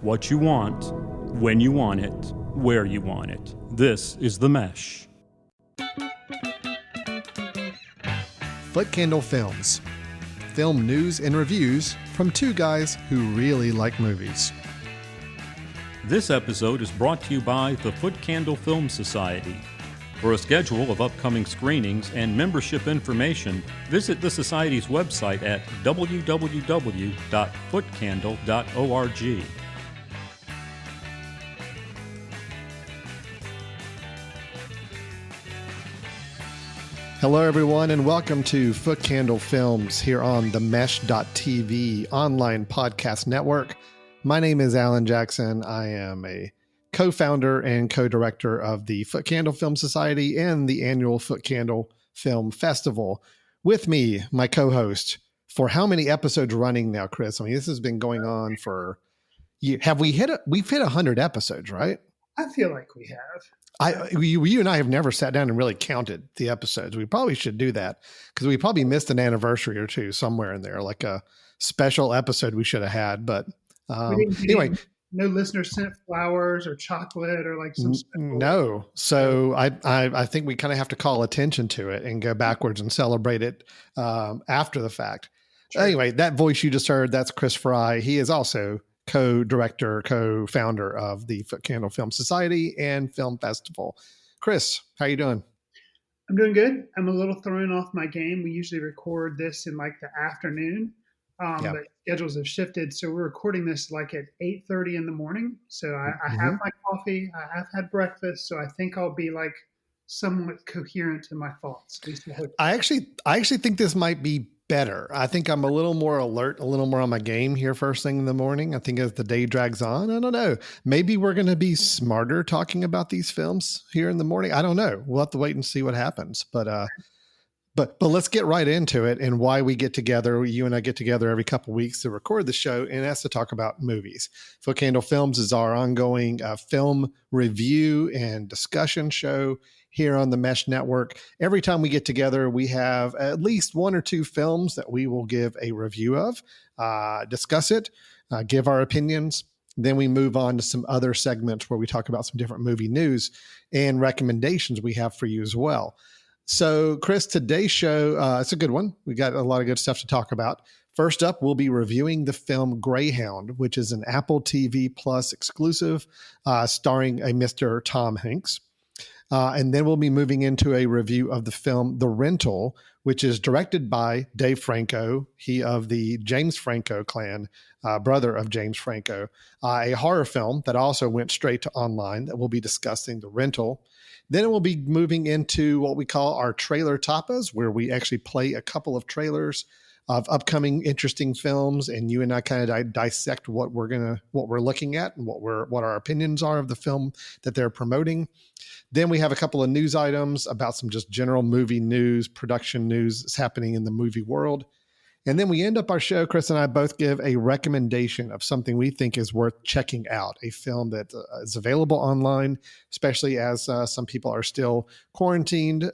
what you want, when you want it, where you want it. This is The Mesh. Foot Candle Films. Film news and reviews from two guys who really like movies. This episode is brought to you by the Foot Candle Film Society. For a schedule of upcoming screenings and membership information, visit the Society's website at www.footcandle.org. Hello, everyone, and welcome to Foot Candle Films here on the Mesh.tv online podcast network. My name is Alan Jackson. I am a co-founder and co-director of the Foot Candle Film Society and the annual Foot Candle Film Festival. With me, my co-host, for how many episodes running now, Chris? I mean, this has been going on for years. We've hit 100 episodes, right? I feel like we have. You and I have never sat down and really counted the episodes. We probably should do that because we probably missed an anniversary or two somewhere in there, like a special episode we should have had. But anyway, no listener sent flowers or chocolate or like some special. No. So I think we kind of have to call attention to it and go backwards and celebrate it after the fact. Sure. Anyway, that voice you just heard, that's Chris Fry. He is also co-director, co-founder of the Foot Candle Film Society and Film Festival. Chris, how you doing? I'm doing good. I'm a little thrown off my game. We usually record this in like the afternoon, but schedules have shifted. So we're recording this like at 8:30 in the morning. So I have my coffee. I have had breakfast. So I think I'll be like somewhat coherent in my thoughts. I actually think this might be better. I think I'm a little more alert, a little more on my game here first thing in the morning. I think as the day drags on, I don't know. Maybe we're going to be smarter talking about these films here in the morning. I don't know. We'll have to wait and see what happens. But let's get right into it and why we get together. You and I get together every couple of weeks to record the show, and that's to talk about movies. Foot Candle Films is our ongoing film review and discussion show here on the Mesh Network. Every time we get together, we have at least one or two films that we will give a review of, discuss it, give our opinions. Then we move on to some other segments where we talk about some different movie news and recommendations we have for you as well. So, Chris, today's show, it's a good one. We got a lot of good stuff to talk about. First up, we'll be reviewing the film Greyhound, which is an Apple TV Plus exclusive starring a Mr. Tom Hanks. And then we'll be moving into a review of the film The Rental, which is directed by Dave Franco, he of the James Franco clan, brother of James Franco, a horror film that also went straight to online that we'll be discussing, The Rental. Then we'll be moving into what we call our trailer tapas, where we actually play a couple of trailers of upcoming interesting films, and you and I kind of dissect what we're looking at and what our opinions are of the film that they're promoting. Then we have a couple of news items about some just general movie news, production news that's happening in the movie world. And then we end up our show, Chris and I both give a recommendation of something we think is worth checking out, a film that is available online, especially as some people are still quarantined,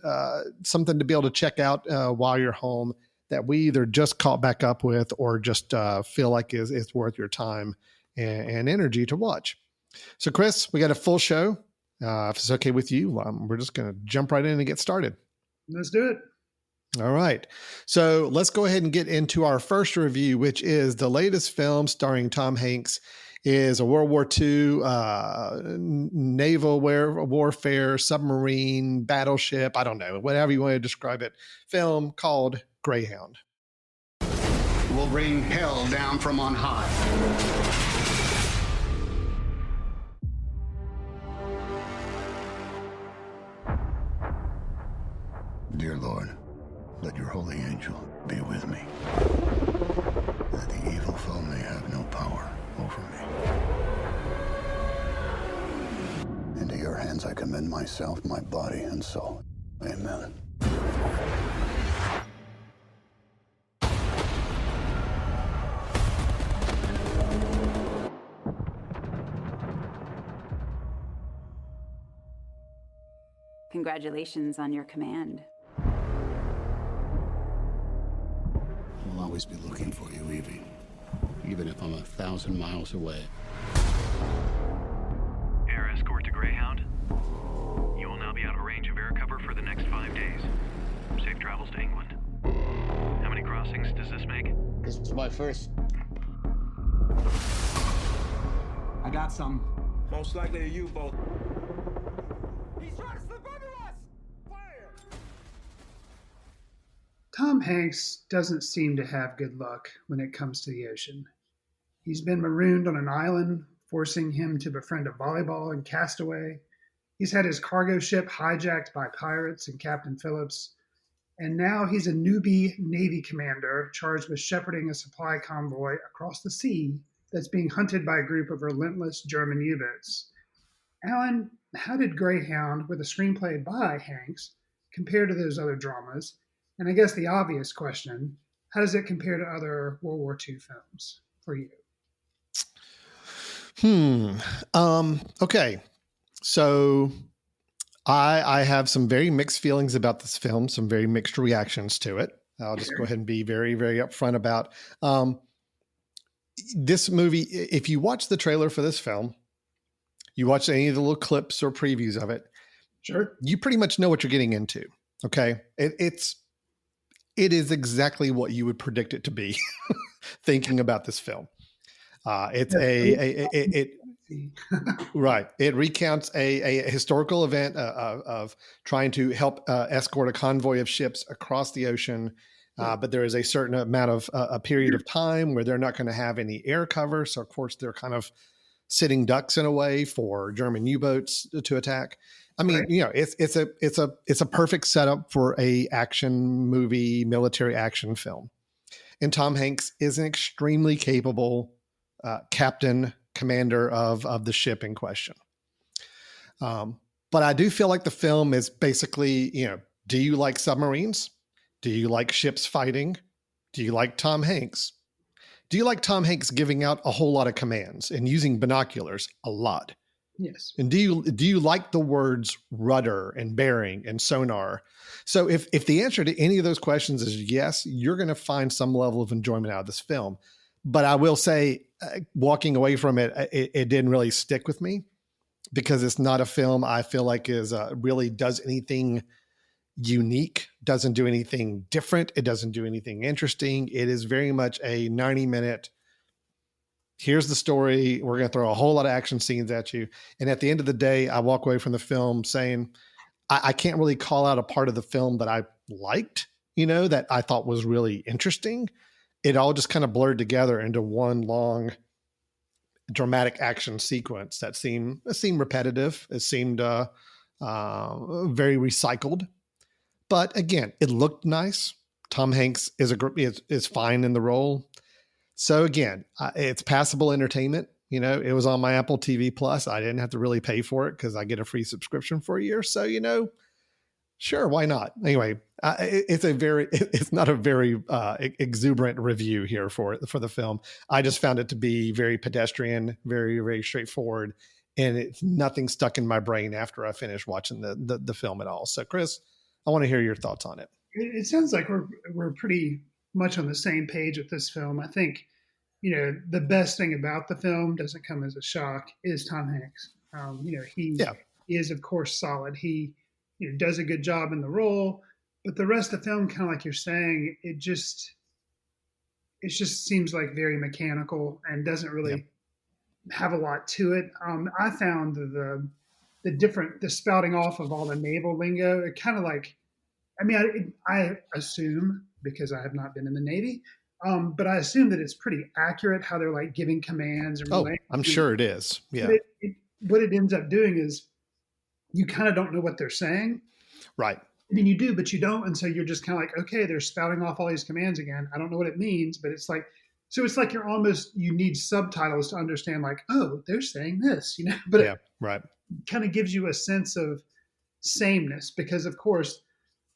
something to be able to check out while you're home that we either just caught back up with or just feel like is worth your time and energy to watch. So, Chris, we got a full show. If it's okay with you, we're just going to jump right in and get started. Let's do it. All right. So let's go ahead and get into our first review, which is the latest film starring Tom Hanks. Is a World War II naval warfare, submarine, battleship, I don't know, whatever you want to describe it, film called Greyhound. We'll bring hell down from on high. Dear Lord, let your holy angel be with me, that the evil foe may have no power over me. Into your hands I commend myself, my body, and soul. Amen. Congratulations on your command. I'll always be looking for you, Evie. Even if I'm 1,000 miles away. to Greyhound. You will now be out of range of air cover for the next 5 days. Safe travels to England. How many crossings does this make? This was my first. I got some. Most likely a U-boat. He's trying to slip under us! Fire! Tom Hanks doesn't seem to have good luck when it comes to the ocean. He's been marooned on an island, forcing him to befriend a volleyball in Castaway. He's had his cargo ship hijacked by pirates and Captain Phillips. And now he's a newbie Navy commander charged with shepherding a supply convoy across the sea that's being hunted by a group of relentless German U-boats. Alan, how did Greyhound, with a screenplay by Hanks, compare to those other dramas? And I guess the obvious question, how does it compare to other World War II films for you? Okay. So I have some very mixed feelings about this film, some very mixed reactions to it. I'll just go ahead and be very, very upfront about this movie. If you watch the trailer for this film, you watch any of the little clips or previews of it, Sure. you pretty much know what you're getting into. Okay. It is exactly what you would predict it to be thinking about this film. Right. It recounts a historical event of trying to help escort a convoy of ships across the ocean. But there is a certain amount of a period of time where they're not going to have any air cover. So of course they're kind of sitting ducks in a way for German U-boats to attack. I mean, right. It's a perfect setup for a action movie, military action film. And Tom Hanks is an extremely capable captain, commander of the ship in question. But I do feel like the film is basically, do you like submarines? Do you like ships fighting? Do you like Tom Hanks? Do you like Tom Hanks giving out a whole lot of commands and using binoculars a lot? Yes. And do you like the words rudder and bearing and sonar? So if the answer to any of those questions is yes, you're going to find some level of enjoyment out of this film. But I will say, walking away from it, it didn't really stick with me because it's not a film I feel like is really does anything unique, doesn't do anything different. It doesn't do anything interesting. It is very much a 90-minute, here's the story. We're going to throw a whole lot of action scenes at you. And at the end of the day, I walk away from the film saying, I can't really call out a part of the film that I liked, that I thought was really interesting. It all just kind of blurred together into one long dramatic action sequence that seemed repetitive. It seemed very recycled. But again, it looked nice. Tom Hanks is fine in the role. So again, it's passable entertainment. It was on my Apple TV Plus. I didn't have to really pay for it because I get a free subscription for a year. So, sure, why not? Anyway, it's not a very exuberant review here for the film. I just found it to be very pedestrian, very, very straightforward. And it's nothing stuck in my brain after I finished watching the film at all. So Chris, I want to hear your thoughts on it. It sounds like we're pretty much on the same page with this film. I think, the best thing about the film doesn't come as a shock is Tom Hanks. He is of course solid. He does a good job in the role, but the rest of the film, kind of like you're saying, it just seems like very mechanical and doesn't really have a lot to it. I found the spouting off of all the naval lingo, it kind of like, I assume, because I have not been in the Navy, but I assume that it's pretty accurate how they're like giving commands. And I'm sure it is. Yeah. What it ends up doing is you kind of don't know what they're saying. Right. I mean, you do, but you don't. And so you're just kind of like, okay, they're spouting off all these commands again. I don't know what it means, but it's like you need subtitles to understand like, oh, they're saying this, but yeah, right. It kind of gives you a sense of sameness because of course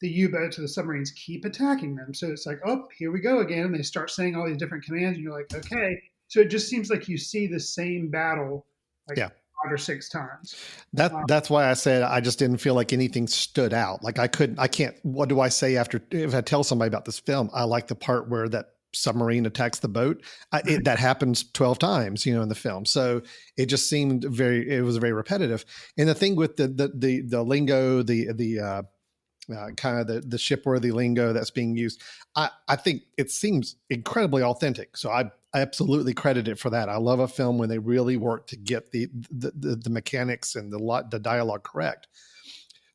the U-boats or the submarines keep attacking them. So it's like, oh, here we go again. And they start saying all these different commands and you're like, okay. So it just seems like you see the same battle like 5 or 6 times. That's why I said I just didn't feel like anything stood out. Like I can't, what do I say if I tell somebody about this film? I like the part where that submarine attacks the boat. That happens 12 times, in the film. So it just seemed it was very repetitive. And the thing with the lingo, the kind of the shipworthy lingo that's being used, I think it seems incredibly authentic. So I absolutely credit it for that. I love a film when they really work to get the mechanics and the dialogue correct.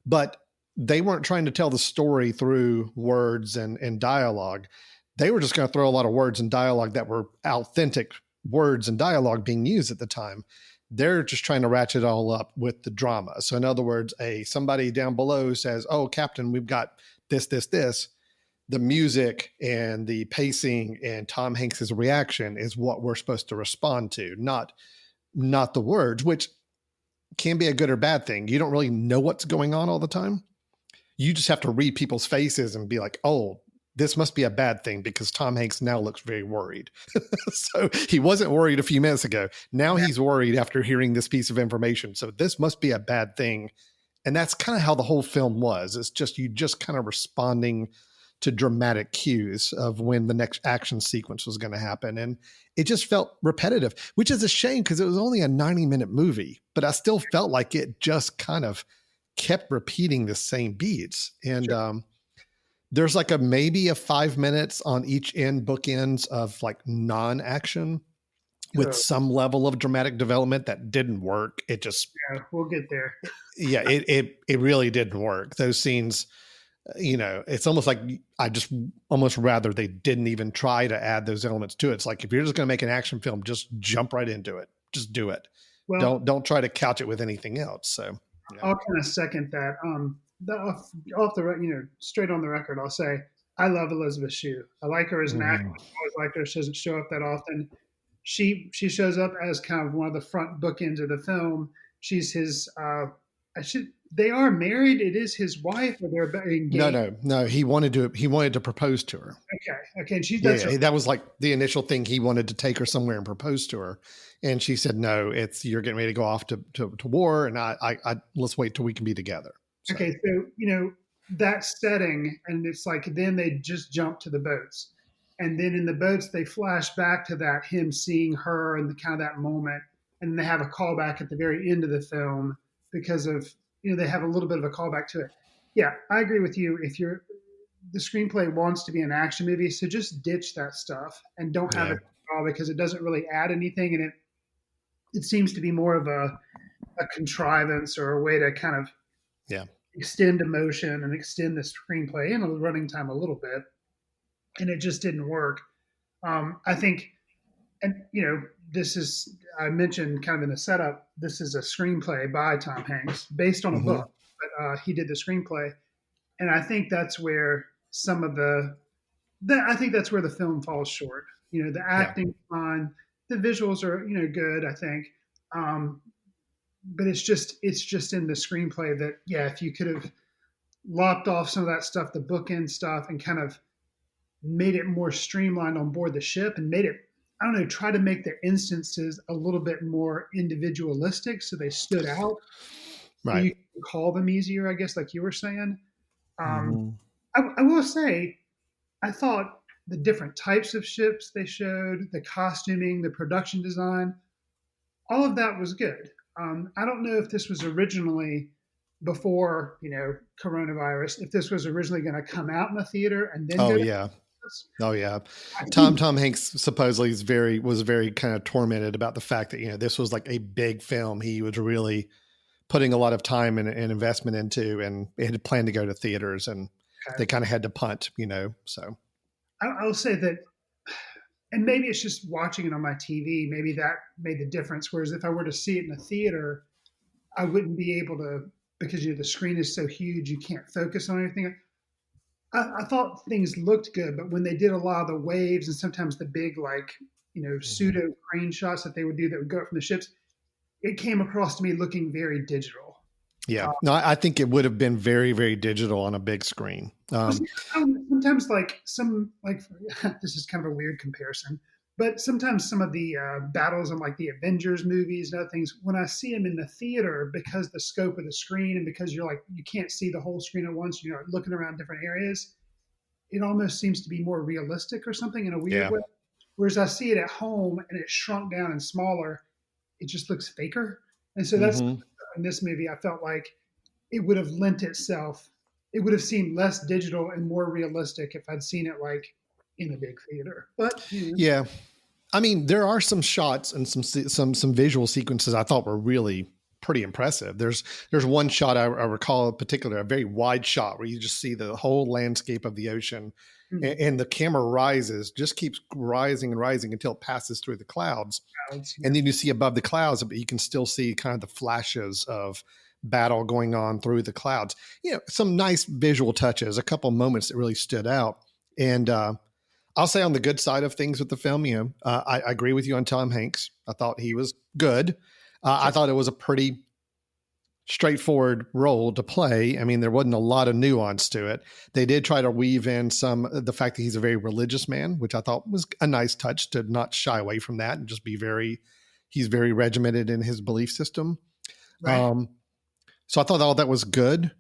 But they weren't trying to tell the story through words and dialogue. They were just going to throw a lot of words and dialogue that were authentic words and dialogue being used at the time. They're just trying to ratchet it all up with the drama. So in other words, somebody down below says, "Oh, Captain, we've got this. The music and the pacing and Tom Hanks's reaction is what we're supposed to respond to, not the words, which can be a good or bad thing. You don't really know what's going on all the time. You just have to read people's faces and be like, oh, this must be a bad thing because Tom Hanks now looks very worried. So he wasn't worried a few minutes ago. Now he's worried after hearing this piece of information. So this must be a bad thing. And that's kind of how the whole film was. It's just, you just kind of responding to dramatic cues of when the next action sequence was going to happen. And it just felt repetitive, which is a shame because it was only a 90-minute movie, but I still felt like it just kind of kept repeating the same beats. And, sure. There's like maybe 5 minutes on each end, bookends of like non-action with some level of dramatic development that didn't work. It just, we'll get there. Yeah, it really didn't work. Those scenes, it's almost like I just almost rather they didn't even try to add those elements to it. It's like, if you're just going to make an action film, just jump right into it. Just do it. Well, don't try to couch it with anything else. So I'll kind of second that. Off the straight on the record, I'll say I love Elizabeth Shue. I like her as an actor. I always liked her. She doesn't show up that often. She shows up as kind of one of the front bookends of the film. She's his. They are married. It is his wife, or they're engaged. No. He wanted to propose to her. Okay. And that was like the initial thing. He wanted to take her somewhere and propose to her, and she said, "No, you're getting ready to go off to war, and I let's wait till we can be together." So. Okay, so that setting, and it's like then they just jump to the boats, and then in the boats they flash back to that him seeing her and kind of that moment, and they have a callback at the very end of the film because of they have a little bit of a callback to it. Yeah, I agree with you. If the screenplay wants to be an action movie, so just ditch that stuff and don't have it at all because it doesn't really add anything, and it seems to be more of a contrivance or a way to kind of extend emotion and extend the screenplay and the running time a little bit. And it just didn't work. I think, and this is, I mentioned kind of in the setup, this is a screenplay by Tom Hanks based on a book, but he did the screenplay. And I think that's where I think that's where the film falls short. The acting's fine. The visuals are, good, I think. But it's just in the screenplay that, if you could have lopped off some of that stuff, the bookend stuff, and kind of made it more streamlined on board the ship and made it, I don't know, try to make the instances a little bit more individualistic so they stood out. Right. You can call them easier, I guess, like you were saying. I will say, I thought the different types of ships they showed, the costuming, the production design, all of that was good. I don't know if this was originally before, coronavirus, if this was originally going to come out in the theater and then. Oh yeah. Tom Hanks supposedly was very kind of tormented about the fact that, this was like a big film. He was really putting a lot of time and investment into, and it had planned to go to theaters, and they kind of had to punt, so. I'll say that, and maybe it's just watching it on my TV. Maybe that made the difference. Whereas if I were to see it in a theater, I wouldn't be able to, because the screen is so huge, you can't focus on anything. I thought things looked good, but when they did a lot of the waves and sometimes the big, pseudo crane shots that they would do that would go up from the ships, it came across to me looking very digital. Yeah, no, I think it would have been very, very digital on a big screen. Sometimes, this is kind of a weird comparison, but sometimes some of the battles in like the Avengers movies and other things, when I see them in the theater, because the scope of the screen and because you can't see the whole screen at once, you're looking around different areas, it almost seems to be more realistic or something in a weird Yeah. way. Whereas I see it at home and it's shrunk down and smaller, it just looks faker. And so that's Hmm. in this movie, I felt like it would have lent itself, it would have seemed less digital and more realistic if I'd seen it like in a big theater. But Yeah. I mean, there are some shots and some visual sequences I thought were really pretty impressive. There's one shot I recall in particular, a very wide shot where you just see the whole landscape of the ocean, and the camera rises, just keeps rising and rising until it passes through the clouds. And then you see above the clouds, but you can still see kind of the flashes of battle going on through the clouds. Some nice visual touches, a couple moments that really stood out. And I'll say on the good side of things with the film, I agree with you on Tom Hanks. I thought he was good. I thought it was a pretty straightforward role to play. I mean, there wasn't a lot of nuance to it. They did try to weave in the fact that he's a very religious man, which I thought was a nice touch, to not shy away from that and just he's very regimented in his belief system. right. So I thought all that was good.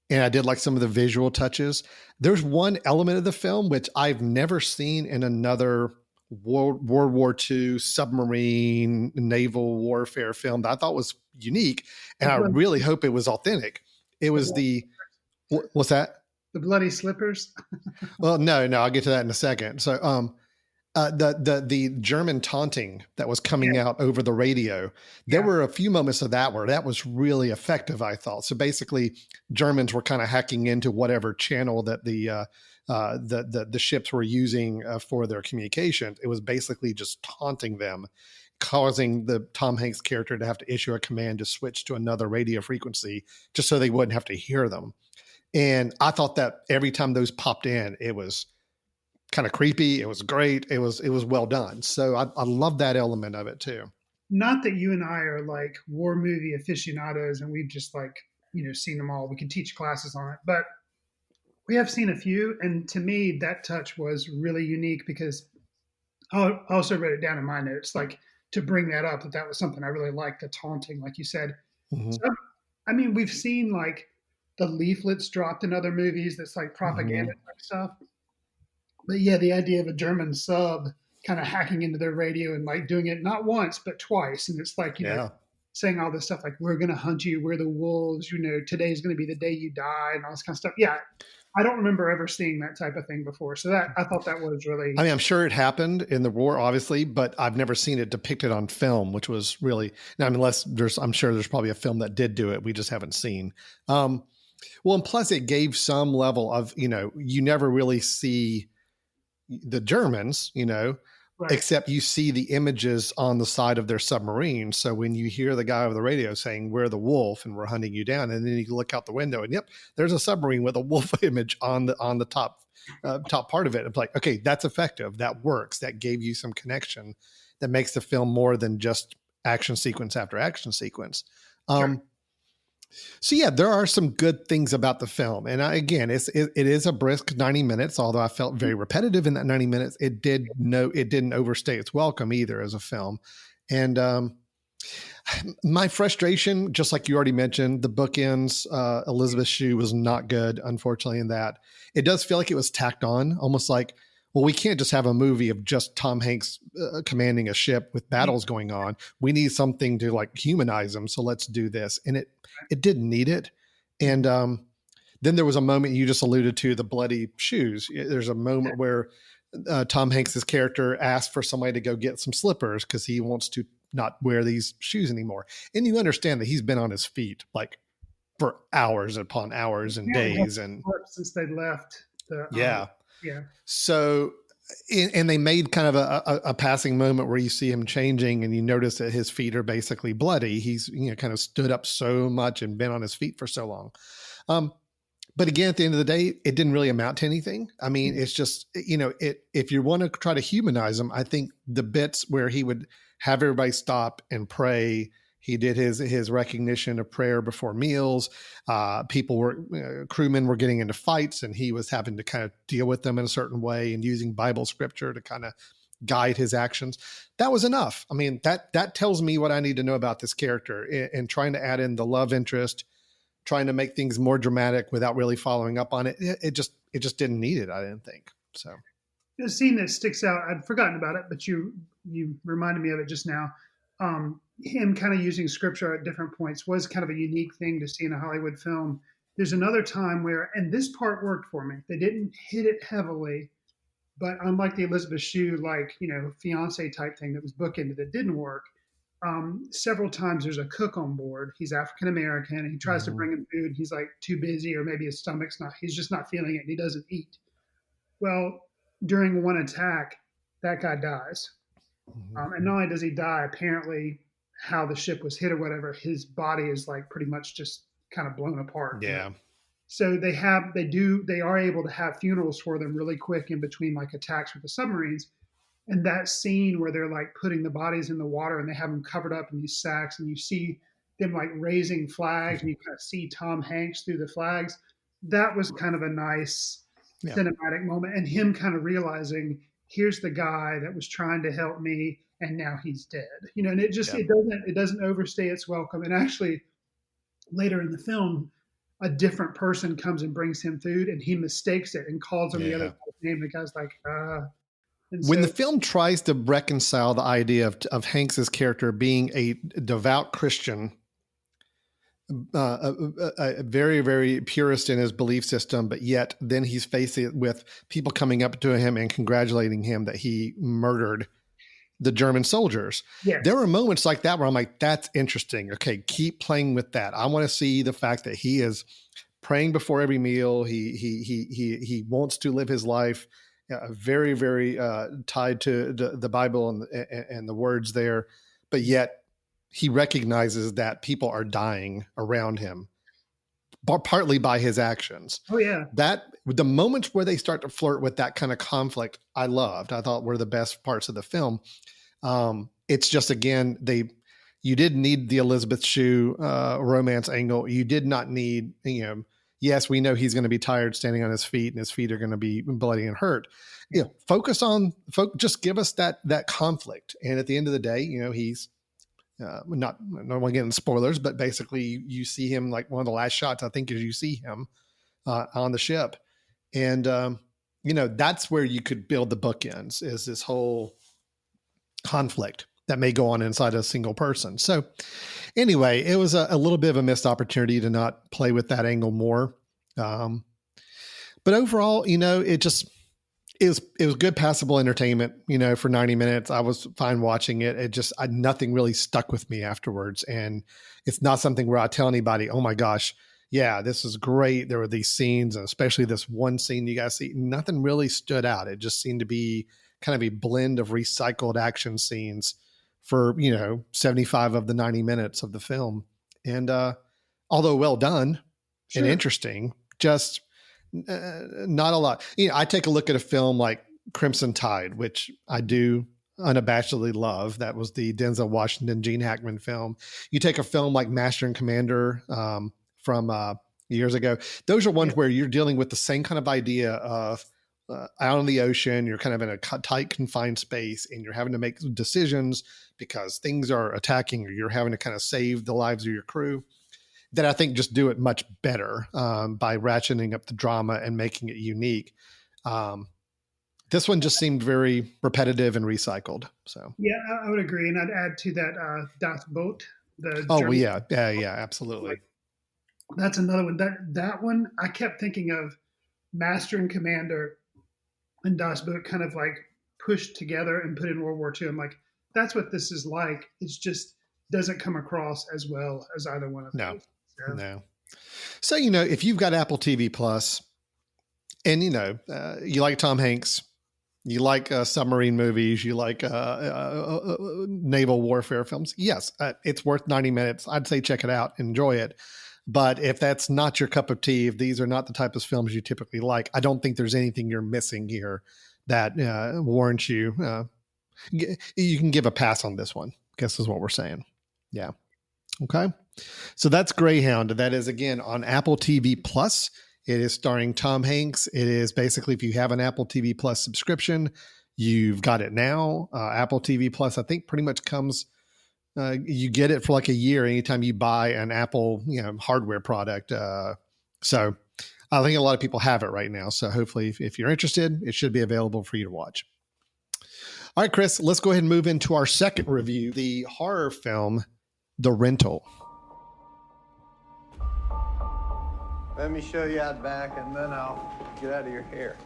And I did like some of the visual touches. There's one element of the film which I've never seen in another World War II submarine naval warfare film that I thought was unique. And I really hope it was authentic. It was what's that? The bloody slippers. Well, no, I'll get to that in a second. So, the German taunting that was coming out over the radio, there were a few moments of that where that was really effective, I thought. So basically, Germans were kind of hacking into whatever channel that the ships were using for their communication. It was basically just taunting them, causing the Tom Hanks character to have to issue a command to switch to another radio frequency just so they wouldn't have to hear them. And I thought that every time those popped in, it was kind of creepy. It was great. It was well done. So I love that element of it too. Not that you and I are like war movie aficionados and we've just like, seen them all. We can teach classes on it, but we have seen a few. And to me, that touch was really unique because I also wrote it down in my notes, like to bring that up, that was something I really liked, the taunting, like you said. Mm-hmm. So, I mean, we've seen like the leaflets dropped in other movies that's like propaganda type stuff. But yeah, the idea of a German sub kind of hacking into their radio and like doing it not once, but twice. And it's like, saying all this stuff like, we're going to hunt you. We're the wolves, today's going to be the day you die and all this kind of stuff. Yeah. I don't remember ever seeing that type of thing before. So I thought that was really, I mean, I'm sure it happened in the war, obviously, but I've never seen it depicted on film, which was really, unless I'm sure there's probably a film that did do it. We just haven't seen. Well, and plus it gave some level of, you never really see the Germans, right. except you see the images on the side of their submarine. So when you hear the guy over the radio saying, we're the wolf and we're hunting you down, and then you look out the window and there's a submarine with a wolf image on the top part of it. It's like, okay, that's effective. That works. That gave you some connection that makes the film more than just action sequence after action sequence. Sure. So yeah, there are some good things about the film. And again, it is a brisk 90 minutes, although I felt very repetitive in that 90 minutes. It didn't overstay its welcome either as a film. And my frustration, just like you already mentioned, the bookends, Elizabeth Shue was not good, unfortunately, in that. It does feel like it was tacked on, almost like, well, we can't just have a movie of just Tom Hanks commanding a ship with battles going on. We need something to like humanize him. So let's do this. And it didn't need it. And then there was a moment you just alluded to, the bloody shoes. There's a moment where Tom Hanks's character asked for somebody to go get some slippers because he wants to not wear these shoes anymore. And you understand that he's been on his feet like for hours upon hours and days. And since they left. Yeah. Yeah. So, and they made kind of a passing moment where you see him changing and you notice that his feet are basically bloody. He's, kind of stood up so much and been on his feet for so long. But again, at the end of the day, it didn't really amount to anything. I mean, it's just, if you want to try to humanize him, I think the bits where he would have everybody stop and pray, he did his recognition of prayer before meals. Crewmen were getting into fights and he was having to kind of deal with them in a certain way and using Bible scripture to kind of guide his actions. That was enough. I mean, that tells me what I need to know about this character, and trying to add in the love interest trying to make things more dramatic without really following up on it. It just didn't need it, I didn't think. So The scene that sticks out, I'd forgotten about it, but you reminded me of it just now. Him kind of using scripture at different points was kind of a unique thing to see in a Hollywood film. There's another time where, and this part worked for me. They didn't hit it heavily, but unlike the Elizabeth Shue, like, fiance type thing that was bookended, that didn't work. Several times there's a cook on board. He's African American, and he tries to bring him food. He's like too busy, or maybe his stomach's not. He's just not feeling it, and he doesn't eat. Well, during one attack, that guy dies, and not only does he die, apparently how the ship was hit or whatever, his body is like pretty much just kind of blown apart. yeah. So they are able to have funerals for them really quick in between like attacks with the submarines. And that scene where they're like putting the bodies in the water and they have them covered up in these sacks, and you see them like raising flags, and you kind of see Tom Hanks through the flags. That was kind of a nice cinematic moment, and him kind of realizing, here's the guy that was trying to help me, and now he's dead. And it just it doesn't overstay its welcome. And actually, later in the film, a different person comes and brings him food, and he mistakes it and calls him the other guy's name. The guy's like, When the film tries to reconcile the idea of Hanks's character being a devout Christian, a very, very purist in his belief system, but yet then he's facing with people coming up to him and congratulating him that he murdered the German soldiers. Yes. There were moments like that where I'm like, that's interesting. Okay, keep playing with that. I want to see the fact that he is praying before every meal. He wants to live his life very, very tied to the Bible and the words there, but yet he recognizes that people are dying around him, partly by his actions. Oh yeah. That the moments where they start to flirt with that kind of conflict, I thought were the best parts of the film. It's just, again, you didn't need the Elizabeth Shue romance angle. You did not need, yes, we know he's going to be tired standing on his feet and his feet are going to be bloody and hurt. Just give us that conflict. And at the end of the day, he's not getting spoilers, but basically you see him, like one of the last shots, I think, is you see him on the ship. And, that's where you could build the bookends, is this whole conflict that may go on inside a single person. So anyway, it was a little bit of a missed opportunity to not play with that angle more. But overall, it was good passable entertainment, for 90 minutes. I was fine watching it. Nothing really stuck with me afterwards. And it's not something where I tell anybody, oh my gosh, yeah, this is great. There were these scenes, and especially this one scene you guys see, nothing really stood out. It just seemed to be kind of a blend of recycled action scenes for, 75 of the 90 minutes of the film. And although well done and interesting, just not a lot. I take a look at a film like Crimson Tide, which I do unabashedly love. That was the Denzel Washington, Gene Hackman film. You take a film like Master and Commander from years ago. Those are ones where you're dealing with the same kind of idea of out on the ocean, you're kind of in a tight, confined space, and you're having to make decisions because things are attacking, or you're having to kind of save the lives of your crew. That I think just do it much better by ratcheting up the drama and making it unique. This one just seemed very repetitive and recycled. So yeah, I would agree, and I'd add to that Das Boot. Yeah, absolutely. That's another one. That one I kept thinking of Master and Commander and Das Boot kind of like pushed together and put in World War II. I'm like, that's what this is like. It's just doesn't come across as well as either one of those. No. So, if you've got Apple TV Plus and, you like Tom Hanks, you like submarine movies, you like naval warfare films, yes, it's worth 90 minutes. I'd say check it out, enjoy it. But if that's not your cup of tea, if these are not the type of films you typically like, I don't think there's anything you're missing here that warrants you. You can give a pass on this one, I guess is what we're saying. Yeah. Okay. So that's Greyhound. That is, again, on Apple TV Plus. It is starring Tom Hanks. It is basically, if you have an Apple TV Plus subscription, you've got it now. Apple TV Plus, I think, pretty much comes You get it for like a year anytime you buy an Apple, hardware product. So I think a lot of people have it right now. So hopefully if you're interested, it should be available for you to watch. All right, Chris, let's go ahead and move into our second review, the horror film, The Rental. Let me show you out back, and then I'll get out of your hair.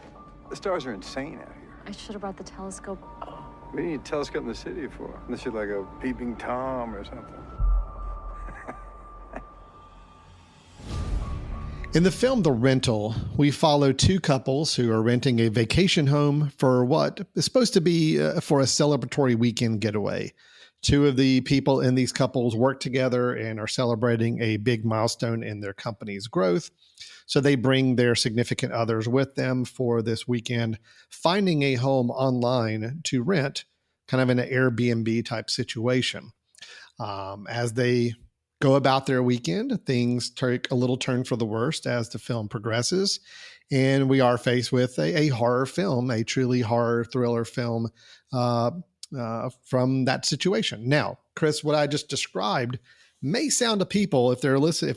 The stars are insane out here. I should have brought the telescope. What do you need a telescope in the city for? Unless you're like a peeping Tom or something. In the film The Rental, we follow two couples who are renting a vacation home for what is supposed to be for a celebratory weekend getaway. Two of the people in these couples work together and are celebrating a big milestone in their company's growth. So they bring their significant others with them for this weekend, finding a home online to rent, kind of in an Airbnb type situation. As they go about their weekend, things take a little turn for the worst as the film progresses. And we are faced with a horror film, a truly horror thriller film from that situation. Now, Chris, what I just described may sound to people, if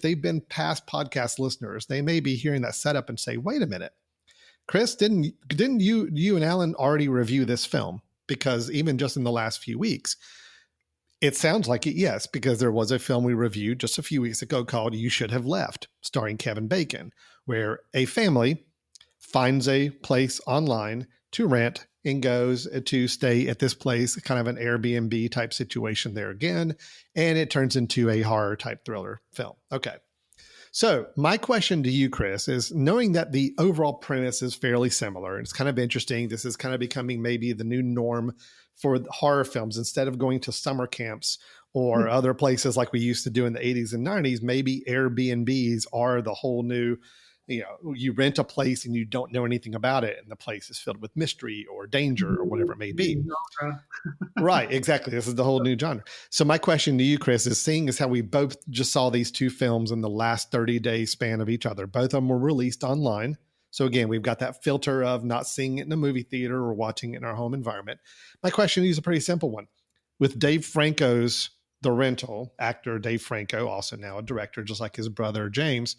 they've been past podcast listeners, they may be hearing that setup and say, wait a minute, Chris, didn't you and Alan already review this film? Because even just in the last few weeks, it sounds like it, yes, because there was a film we reviewed just a few weeks ago called You Should Have Left, starring Kevin Bacon, where a family finds a place online to rent and goes to stay at this place, kind of an Airbnb type situation there again, and it turns into a horror type thriller film. Okay. So my question to you, Chris, is knowing that the overall premise is fairly similar, and it's kind of interesting. This is kind of becoming maybe the new norm for horror films. Instead of going to summer camps or other places like we used to do in the 80s and 90s, maybe Airbnbs are the whole new, you rent a place and you don't know anything about it, and the place is filled with mystery or danger or whatever it may be. Right, exactly. This is the whole new genre. So my question to you, Chris, is seeing as how we both just saw these two films in the last 30-day span of each other. Both of them were released online. So again, we've got that filter of not seeing it in a movie theater or watching it in our home environment. My question to you is a pretty simple one. With Dave Franco's The Rental, actor Dave Franco, also now a director, just like his brother James,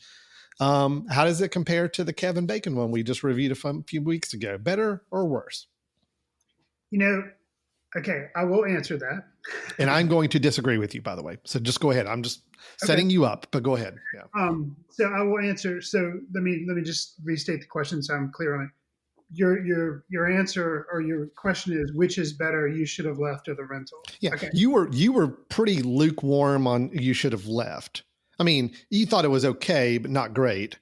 how does it compare to the Kevin Bacon one we just reviewed a few weeks ago? Better or worse? Okay, I will answer that. And I'm going to disagree with you, by the way. So just go ahead. I'm just setting you up, but go ahead. Yeah. So I will answer. So let me just restate the question so I'm clear on it. Your answer or your question is, which is better, You Should Have Left or The Rental? Yeah. Okay. You were pretty lukewarm on You Should Have Left. I mean, you thought it was okay, but not great,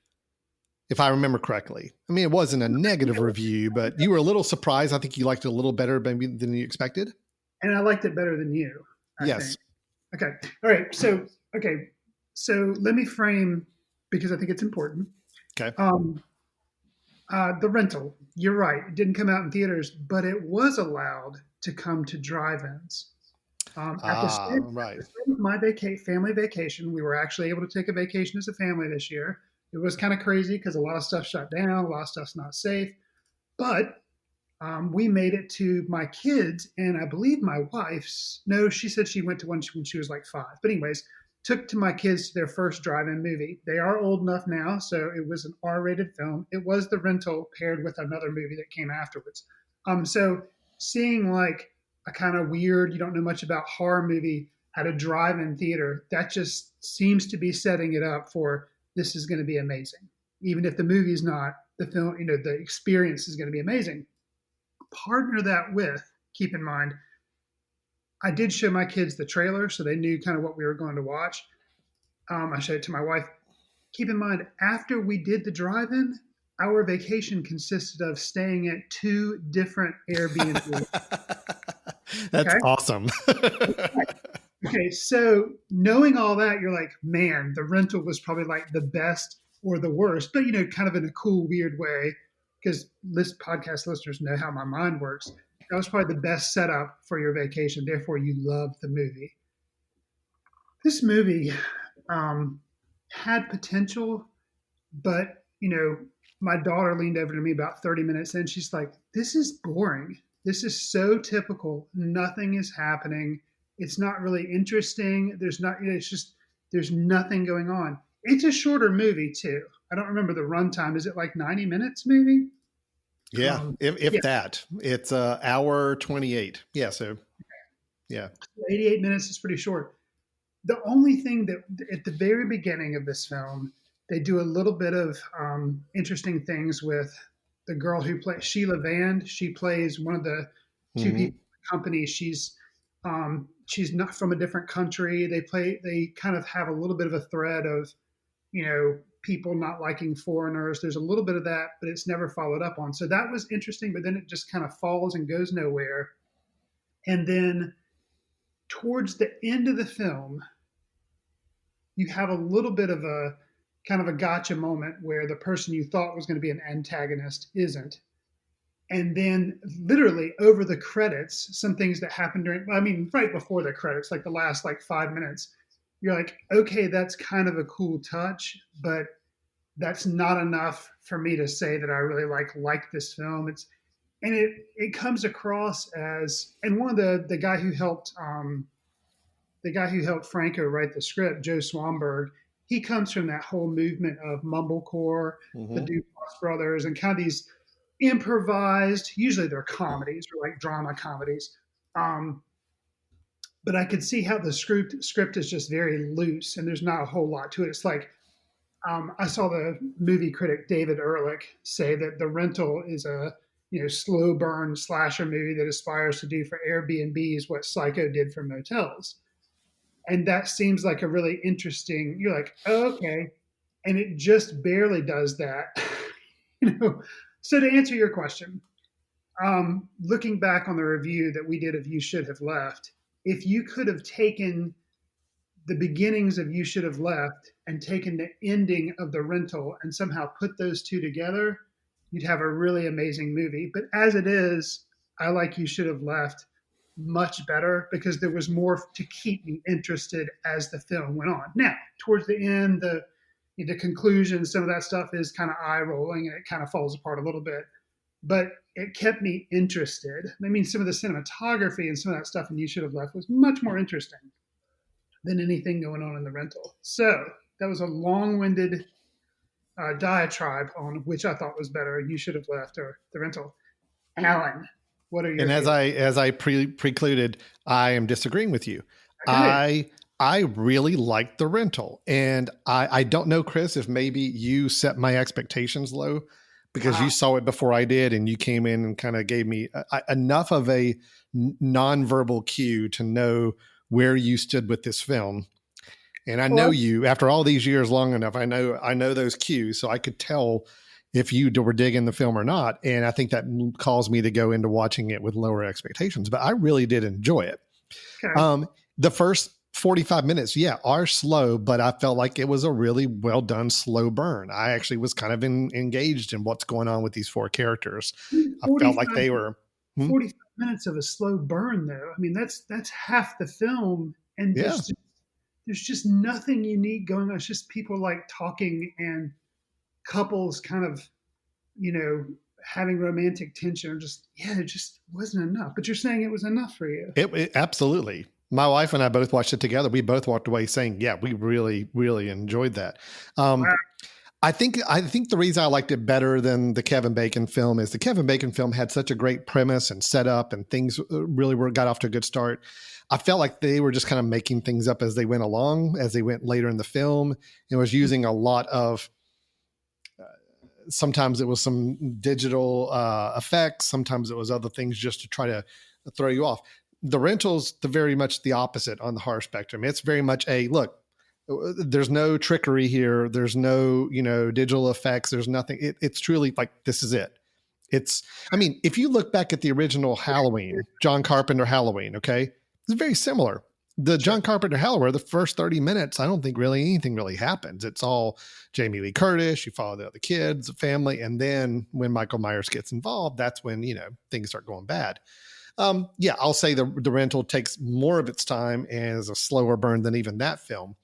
if I remember correctly. I mean, it wasn't a negative review, but you were a little surprised. I think you liked it a little better maybe than you expected. And I liked it better than you. I yes. think. Okay. All right. So let me frame, because I think it's important. Okay. The Rental, you're right. It didn't come out in theaters, but it was allowed to come to drive-ins. At the start of my family vacation, we were actually able to take a vacation as a family this year. It was kind of crazy because a lot of stuff shut down, a lot of stuff's not safe. But we made it to my kids, and I believe my wife's. No, she said she went to one when she was like 5. But anyways, took to my kids to their first drive-in movie. They are old enough now, so it was an R-rated film. It was The Rental paired with another movie that came afterwards. So seeing like a kind of weird, you don't know much about horror movie at a drive-in theater, that just seems to be setting it up for this is going to be amazing. Even if the movie's not, the film, the experience is going to be amazing. Partner that with, keep in mind, I did show my kids the trailer so they knew kind of what we were going to watch. I showed it to my wife. Keep in mind, after we did the drive-in, our vacation consisted of staying at 2 different Airbnbs. That's awesome. Okay, so knowing all that, you're like, man, The Rental was probably like the best or the worst, but kind of in a cool, weird way, because this podcast listeners know how my mind works. That was probably the best setup for your vacation. Therefore, you loved the movie. This movie had potential, but my daughter leaned over to me about 30 minutes in. She's like, "This is boring. This is so typical. Nothing is happening. It's not really interesting. There's nothing going on. It's a shorter movie too. I don't remember the runtime. Is it like 90 minutes maybe? Yeah, if Yeah, that. It's hour 28. Yeah, so yeah. 88 minutes is pretty short. The only thing that at the very beginning of this film, they do a little bit of interesting things with the girl who plays Sheila Vand. She plays one of the two people in the company. She's not from a different country. They kind of have a little bit of a thread of, people not liking foreigners. There's a little bit of that, but it's never followed up on. So that was interesting, but then it just kind of falls and goes nowhere. And then towards the end of the film, you have a little bit of a kind of a gotcha moment where the person you thought was going to be an antagonist isn't. And then literally over the credits, some things that happened right before the credits, like the last 5 minutes, you're like, okay, that's kind of a cool touch, but that's not enough for me to say that I really like this film. It comes across as, and one of the guy who helped Franco write the script, Joe Swanberg, he comes from that whole movement of mumblecore, the Duplass brothers, and kind of these improvised, usually they're comedies or like drama comedies. But I could see how the script is just very loose and there's not a whole lot to it. It's like, I saw the movie critic David Ehrlich say that The Rental is a slow burn slasher movie that aspires to do for Airbnbs what Psycho did for motels. And that seems like a really interesting, you're like, oh, okay. And it just barely does that. So to answer your question, looking back on the review that we did of You Should Have Left, if you could have taken the beginnings of You Should Have Left and taken the ending of The Rental and somehow put those two together, you'd have a really amazing movie. But as it is, I like You Should Have Left much better because there was more to keep me interested as the film went on. Now, towards the end, the conclusion, some of that stuff is kind of eye-rolling and it kind of falls apart a little bit. But it kept me interested. I mean, some of the cinematography and some of that stuff in You Should Have Left was much more interesting than anything going on in The Rental. So that was a long-winded diatribe on which I thought was better, You Should Have Left or The Rental. Alan, what are your And as I precluded, I am disagreeing with you. Okay. I really liked The Rental, and I don't know, Chris, if maybe you set my expectations low because you saw it before I did, and you came in and kind of gave me enough of a nonverbal cue to know where you stood with this film. And I know you after all these years long enough. I know those cues, so I could tell if you were digging the film or not. And I think that caused me to go into watching it with lower expectations, but I really did enjoy it. Okay. The first 45 minutes, are slow, but I felt like it was a really well done slow burn. I actually was kind of engaged in what's going on with these four characters. I felt like they were 45 minutes of a slow burn, though. I mean, that's half the film, and there's just nothing unique going on. It's just people talking and couples kind of, having romantic tension, or it just wasn't enough. But you're saying it was enough for you. It absolutely. My wife and I both watched it together. We both walked away saying, we really, really enjoyed that. Wow. I think the reason I liked it better than the Kevin Bacon film is the Kevin Bacon film had such a great premise and setup, and things really got off to a good start. I felt like they were just kind of making things up as they went along, as they went later in the film. It was using a lot of, sometimes it was some digital effects. Sometimes it was other things just to try to throw you off. The Rental's very much the opposite on the horror spectrum. It's very much look, there's no trickery here. There's no, digital effects. There's nothing. It's truly like, this is it. If you look back at the original Halloween, John Carpenter Halloween, okay, it's very similar. The John Carpenter Halloween, the first 30 minutes, I don't think really anything really happens. It's all Jamie Lee Curtis. You follow the other kids, the family. And then when Michael Myers gets involved, that's when, things start going bad. I'll say the Rental takes more of its time and is a slower burn than even that film.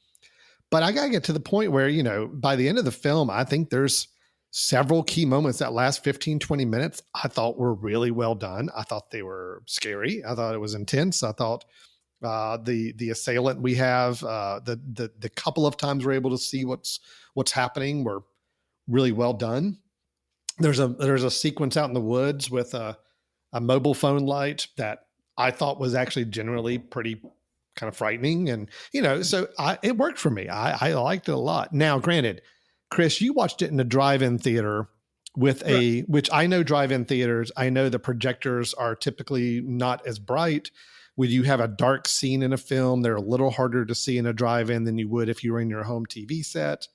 But I got to get to the point where, by the end of the film, I think there's several key moments that last 15, 20 minutes I thought were really well done. I thought they were scary. I thought it was intense. I thought The assailant we have, the couple of times we're able to see what's happening were really well done. There's a sequence out in the woods with a mobile phone light that I thought was actually generally pretty kind of frightening. And, so it worked for me. I liked it a lot. Now, granted, Chris, you watched it in a drive-in theater with which I know drive-in theaters, I know the projectors are typically not as bright. When you have a dark scene in a film, they're a little harder to see in a drive-in than you would if you were in your home TV set.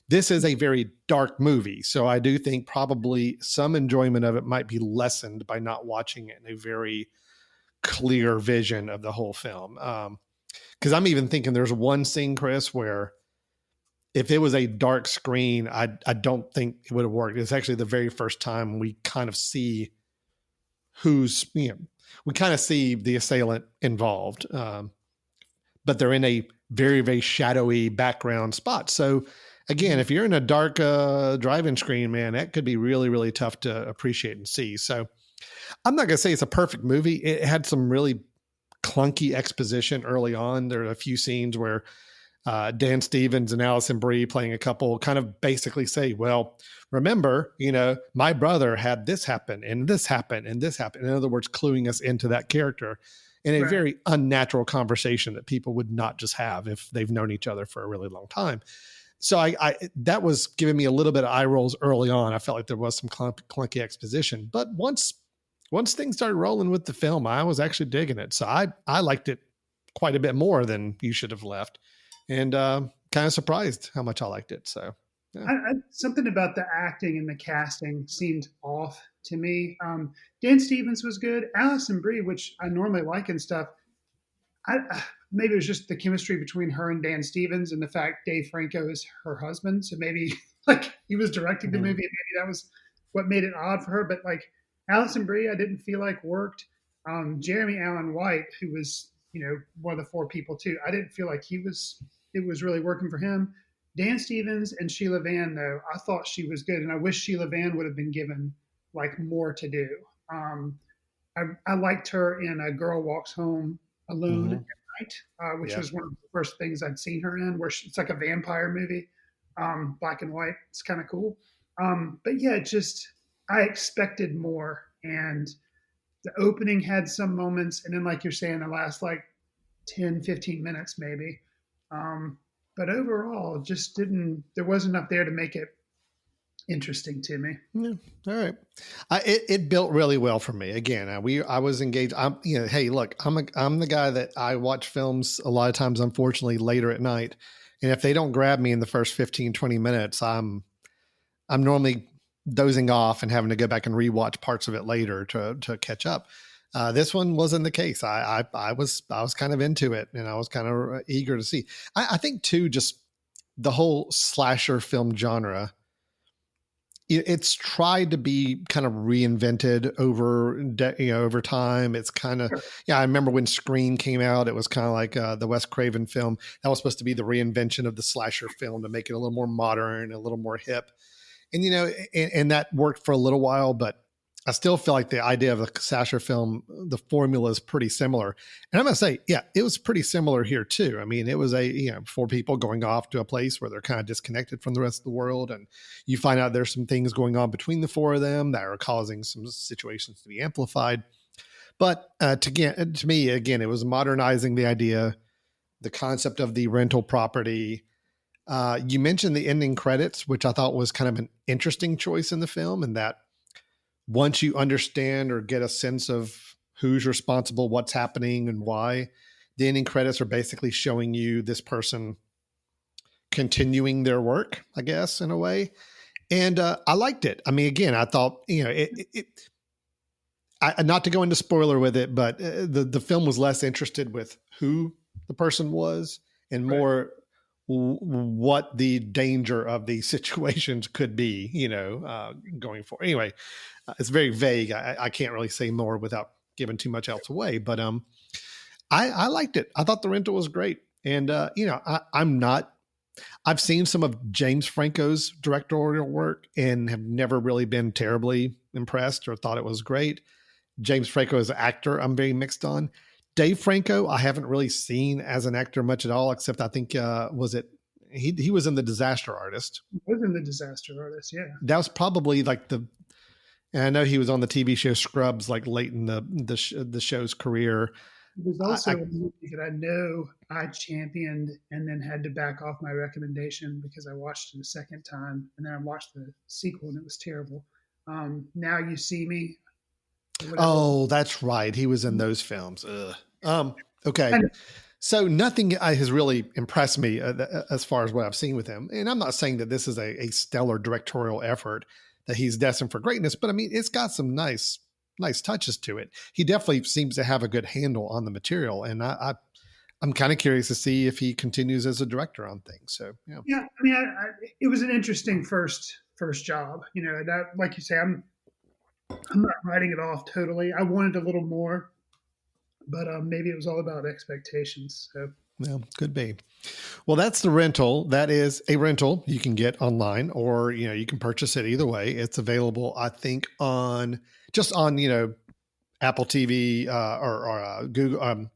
This is a very dark movie. So I do think probably some enjoyment of it might be lessened by not watching it in a very clear vision of the whole film. Because I'm even thinking there's one scene, Chris, where if it was a dark screen, I don't think it would have worked. It's actually the very first time we kind of see we kind of see the assailant involved, but they're in a very, very shadowy background spot. So again, if you're in a dark drive-in screen, man, that could be really, really tough to appreciate and see. So I'm not going to say it's a perfect movie. It had some really clunky exposition early on. There are a few scenes where Dan Stevens and Alison Brie playing a couple kind of basically say, well, remember, my brother had this happen and this happened and this happened. In other words, cluing us into that character in a very unnatural conversation that people would not just have if they've known each other for a really long time. So I that was giving me a little bit of eye rolls early on. I felt like there was some clunky exposition, but once things started rolling with the film, I was actually digging it. So I liked it quite a bit more than you should have left. And kind of surprised how much I liked it. So yeah. Something about the acting and the casting seemed off to me. Dan Stevens was good. Alison Brie, which I normally like and stuff. Maybe it was just the chemistry between her and Dan Stevens and the fact Dave Franco is her husband. So maybe he was directing the movie and maybe that was what made it odd for her. But Alison Brie, I didn't feel like worked. Jeremy Allen White, who was, one of the four people too. I didn't feel like it was really working for him. Dan Stevens and Sheila Vann, though, I thought she was good. And I wish Sheila Vann would have been given more to do. I liked her in A Girl Walks Home Alone at Night, which was one of the first things I'd seen her in, where it's like a vampire movie, black and white. It's kind of cool. But yeah, I expected more. And the opening had some moments. And then, like you're saying, the last 10, 15 minutes maybe. But overall, there wasn't enough there to make it interesting to me. Yeah. All right. It built really well for me. Again, I was engaged. Hey, look, I'm the guy that I watch films a lot of times, unfortunately, later at night. And if they don't grab me in the first 15, 20 minutes, I'm normally dozing off and having to go back and rewatch parts of it later to catch up. This one wasn't the case. I was kind of into it and I was kind of eager to see. I think too, just the whole slasher film genre, it's tried to be kind of reinvented over time. It's kind of, I remember when Scream came out, it was kind of like the Wes Craven film that was supposed to be the reinvention of the slasher film to make it a little more modern, a little more hip. And, and that worked for a little while, but I still feel like the idea of a slasher film, the formula is pretty similar. And I'm going to say, yeah, it was pretty similar here too. I mean, it was four people going off to a place where they're kind of disconnected from the rest of the world. And you find out there's some things going on between the four of them that are causing some situations to be amplified. But to me, again, it was modernizing the idea, the concept of the rental property. You mentioned the ending credits, which I thought was kind of an interesting choice in the film, and that once you understand or get a sense of who's responsible, what's happening and why, the ending credits are basically showing you this person continuing their work, I guess, in a way. And I liked it. I mean, again, I thought, not to go into spoiler with it, but the film was less interested with who the person was and more what the danger of these situations could be, going forward. Anyway, it's very vague. I can't really say more without giving too much else away, but I liked it. I thought the rental was great. And, I've seen some of James Franco's directorial work and have never really been terribly impressed or thought it was great. James Franco as an actor, I'm very mixed on. Dave Franco, I haven't really seen as an actor much at all, except I think, he was in The Disaster Artist. He was in The Disaster Artist, yeah. That was probably like and I know he was on the TV show Scrubs, like late in the show's career. It was also a movie that I know I championed and then had to back off my recommendation because I watched it a second time and then I watched the sequel and it was terrible. Now You See Me. Oh, that's right. He was in those films. Okay. So nothing has really impressed me as far as what I've seen with him. And I'm not saying that this is a stellar directorial effort, that he's destined for greatness, but I mean, it's got some nice touches to it. He definitely seems to have a good handle on the material. And I'm kind of curious to see if he continues as a director on things. So, yeah. Yeah. I mean, it was an interesting first job, that, like you say, I'm not writing it off totally. I wanted a little more, but maybe it was all about expectations. So, yeah, could be. Well, that's The Rental. That is a rental you can get online, or you can purchase it either way. It's available, I think, on Apple TV or Google,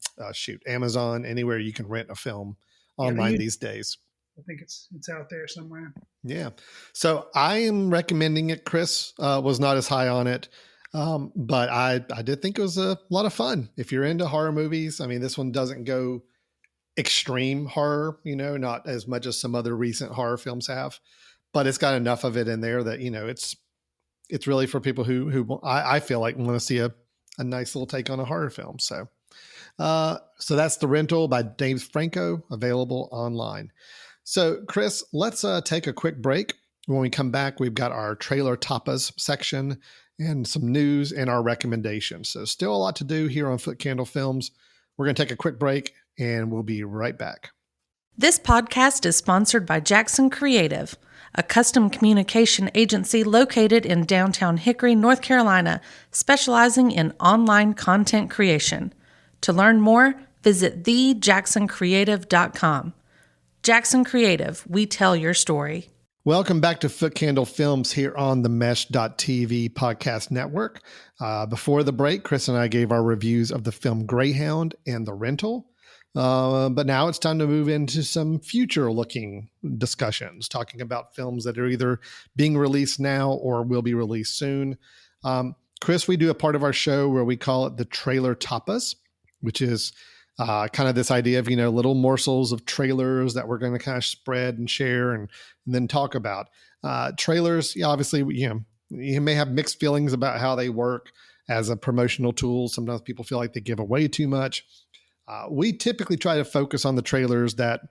Amazon, anywhere you can rent a film online these days. I think it's out there somewhere. Yeah. So I am recommending it. Chris was not as high on it, but I did think it was a lot of fun. If you're into horror movies, I mean, this one doesn't go extreme horror, not as much as some other recent horror films have, but it's got enough of it in there that, it's really for people who I feel like want to see a nice little take on a horror film. So that's The Rental by Dave Franco, available online. So Chris, let's take a quick break. When we come back, we've got our trailer tapas section and some news and our recommendations. So still a lot to do here on Foot Candle Films. We're going to take a quick break and we'll be right back. This podcast is sponsored by Jackson Creative, a custom communication agency located in downtown Hickory, North Carolina, specializing in online content creation. To learn more, visit thejacksoncreative.com. Jackson Creative, we tell your story. Welcome back to Foot Candle Films here on the Mesh.tv podcast network. Before the break, Chris and I gave our reviews of the film Greyhound and The Rental. But now it's time to move into some future-looking discussions, talking about films that are either being released now or will be released soon. Chris, we do a part of our show where we call it the trailer tapas, which is kind of this idea of, little morsels of trailers that we're going to kind of spread and share and then talk about. Trailers, obviously, you may have mixed feelings about how they work as a promotional tool. Sometimes people feel like they give away too much. We typically try to focus on the trailers that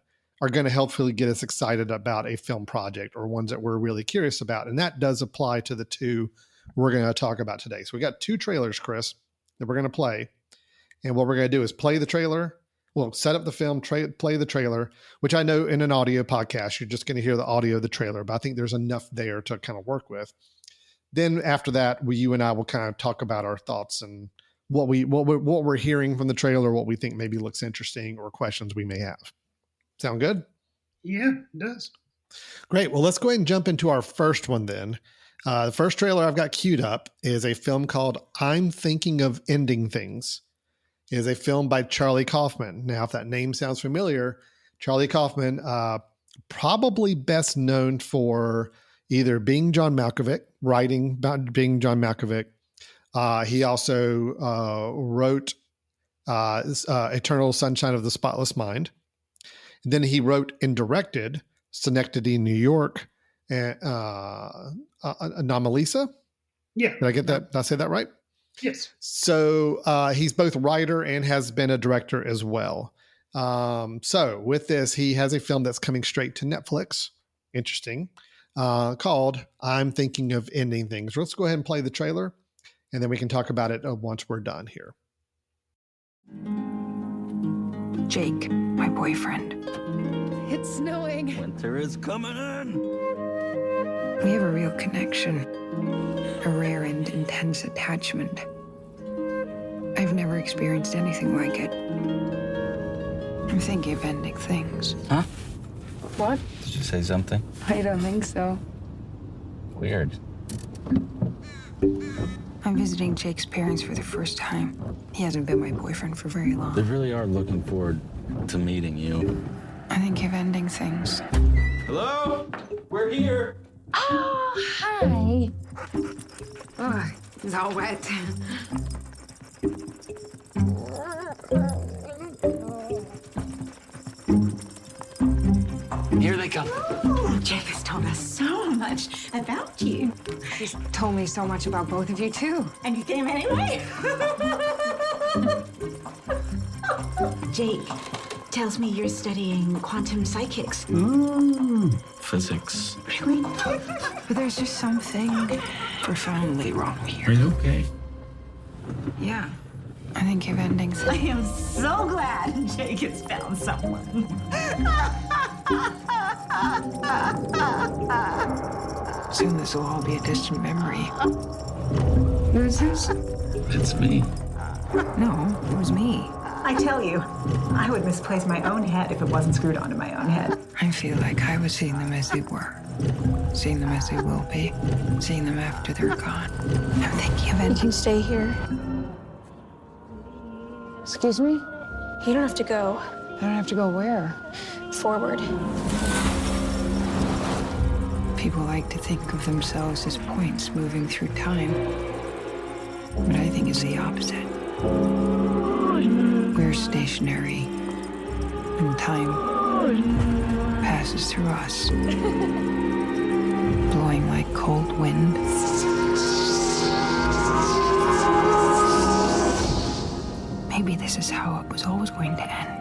are going to helpfully get us excited about a film project or ones that we're really curious about. And that does apply to the two we're going to talk about today. So we got two trailers, Chris, that we're going to play. And what we're going to do is play the trailer. We'll set up the film, play the trailer, which I know in an audio podcast, you're just going to hear the audio of the trailer, but I think there's enough there to kind of work with. Then after that, you and I will kind of talk about our thoughts and what we're hearing from the trailer, what we think maybe looks interesting or questions we may have. Sound good? Yeah, it does. Great. Well, let's go ahead and jump into our first one then. The first trailer I've got queued up is a film called I'm Thinking of Ending Things. It is a film by Charlie Kaufman. Now, if that name sounds familiar, Charlie Kaufman, probably best known for either being John Malkovich, writing about being John Malkovich. He also wrote Eternal Sunshine of the Spotless Mind. And then he wrote and directed Synecdoche, New York, and Anomalisa. Yeah. Did I get that? Did I say that right? Yes. So he's both a writer and has been a director as well. So with this, he has a film that's coming straight to Netflix. Interesting. Called I'm Thinking of Ending Things. Let's go ahead and play the trailer, and then we can talk about it once we're done here. Jake, my boyfriend. It's snowing. Winter is coming in. We have a real connection. A rare and intense attachment. I've never experienced anything like it. I'm thinking of ending things. Huh? What? Did you say something? I don't think so. Weird. I'm visiting Jake's parents for the first time. He hasn't been my boyfriend for very long. They really are looking forward to meeting you. I think of ending things. Hello? We're here. Oh, hi. Oh, it's all wet. Here they come. Jake has told us so much about you. He's told me so much about both of you, too. And you came anyway? Jake tells me you're studying quantum psychics. Physics. Really? But there's just something profoundly wrong here. Are you okay? Yeah. I think of ending things. I am so glad Jake has found someone. Soon this will all be a distant memory. Who is this? It's me. No, it was me. I tell you, I would misplace my own head if it wasn't screwed onto my own head. I feel like I was seeing them as they were, seeing them as they will be, seeing them after they're gone. I'm thinking of You ending. can stay here. Excuse me? You don't have to go. I don't have to go where? Forward. People like to think of themselves as points moving through time. But I think it's the opposite. We're stationary, and time passes through us, blowing like cold wind. Maybe this is how it was always going to end.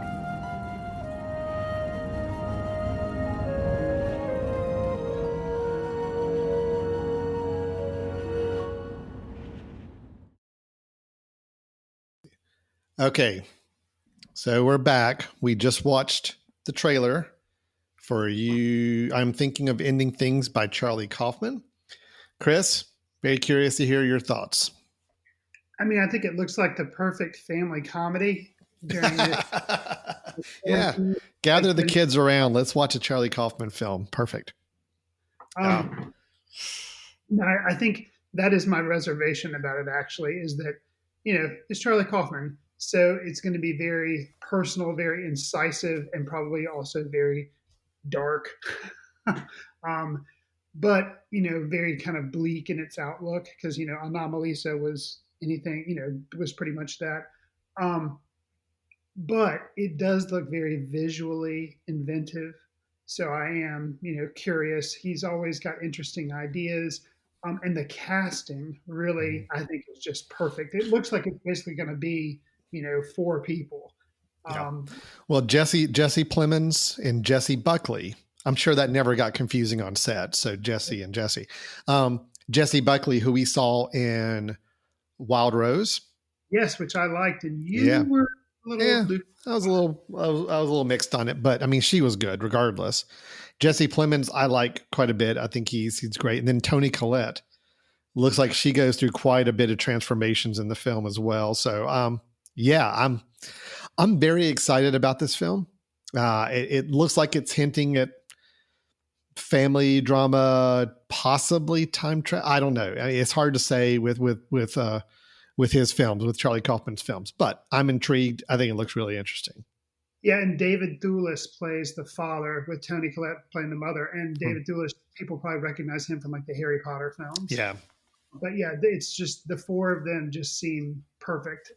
Okay, so we're back. We just watched the trailer for you. I'm Thinking of Ending Things by Charlie Kaufman. Chris, very curious to hear your thoughts. I mean, I think it looks like the perfect family comedy during this. Yeah, gather the kids around. Let's watch a Charlie Kaufman film. Perfect. No, I think that is my reservation about it, actually, is that, it's Charlie Kaufman. So it's going to be very personal, very incisive, and probably also very dark. But, very kind of bleak in its outlook because, Anomalisa was was pretty much that. But it does look very visually inventive. So I am, curious. He's always got interesting ideas. And the casting really, I think, is just perfect. It looks like it's basically going to be, 4 people. Well, Jesse Plemons and Jesse Buckley. I'm sure that never got confusing on set. So Jesse and Jesse. Jesse Buckley, who we saw in Wild Rose. Yes, which I liked. And you were a little... I was a little mixed on it, but I mean, she was good regardless. Jesse Plemons, I like quite a bit. I think he's great. And then Toni Collette looks like she goes through quite a bit of transformations in the film as well. So, I'm very excited about this film. It looks like it's hinting at family drama, possibly time travel. I don't know. I mean, it's hard to say with his films, with Charlie Kaufman's films, but I'm intrigued. I think it looks really interesting. Yeah, and David Thewlis plays the father with Toni Collette playing the mother. And David Thewlis, people probably recognize him from like the Harry Potter films. Yeah. But yeah, it's just the 4 of them just seem perfect.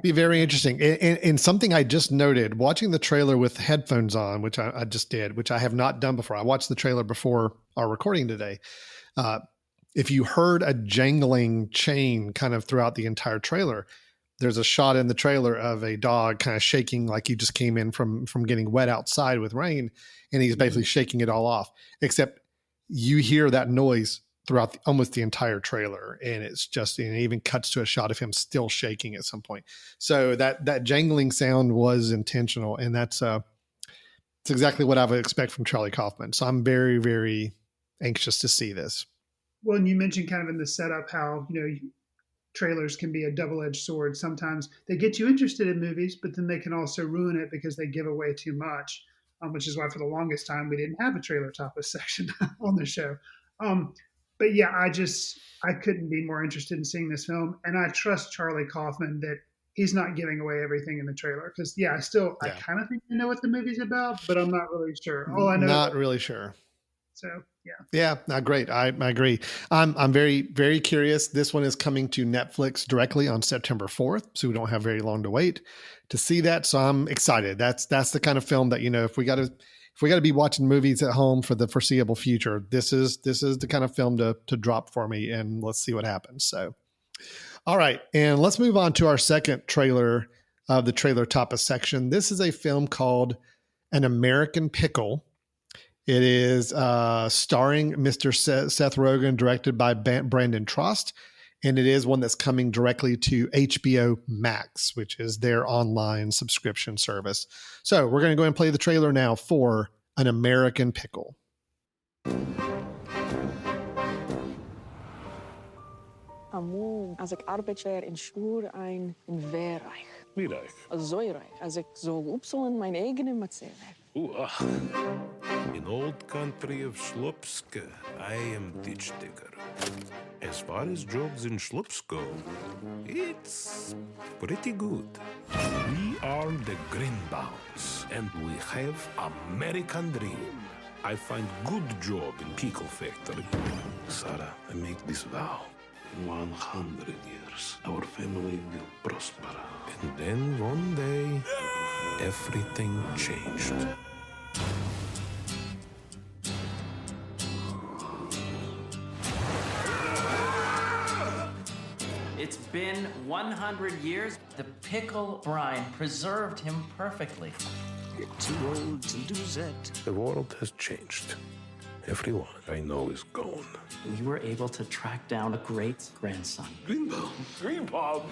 Be very interesting. And something I just noted watching the trailer with headphones on, which I just did, which I have not done before. I watched the trailer before our recording today. If you heard a jangling chain kind of throughout the entire trailer, there's a shot in the trailer of a dog kind of shaking like he just came in from getting wet outside with rain, and he's basically shaking it all off. Except you hear that noise throughout almost the entire trailer, and it even cuts to a shot of him still shaking at some point. So that jangling sound was intentional, and it's exactly what I would expect from Charlie Kaufman. So I'm very, very anxious to see this. Well, and you mentioned kind of in the setup how, trailers can be a double-edged sword. Sometimes they get you interested in movies, but then they can also ruin it because they give away too much, which is why for the longest time we didn't have a trailer Tapas section on the show. but yeah, I couldn't be more interested in seeing this film, and I trust Charlie Kaufman that he's not giving away everything in the trailer because I kind of think I know what the movie's about, but I'm not really sure. All I know, Not really sure. So yeah. Yeah, not great. I agree. I'm very, very curious. This one is coming to Netflix directly on September 4th, so we don't have very long to wait to see that. So I'm excited. That's the kind of film that, if we got to be watching movies at home for the foreseeable future, this is the kind of film to drop for me, and let's see what happens. So, all right, and let's move on to our second trailer of the trailer Tapas section. This is a film called An American Pickle. It is starring Mr. Seth Rogen, directed by Brandon Trost, and it is one that's coming directly to HBO Max, which is their online subscription service. So we're going to go ahead and play the trailer now for An American Pickle. Amo, als ik arbeidsjaar in school een weerreich. Wie reich? Zo reich, als ik zo opzollen mijn eigen met zijn. In old country of Schlupske, I am ditch digger. As far as jobs in Schlups go, it's pretty good. We are the Greenbaums, and we have American dream. I find good job in pickle factory. Sarah, I make this vow. 100 years, our family will prosper. And then one day, everything changed. It's been 100 years. The pickle brine preserved him perfectly. You're too old to lose it. The world has changed. Everyone I know is gone. We were able to track down a great-grandson. Greenbaum? Greenbaum?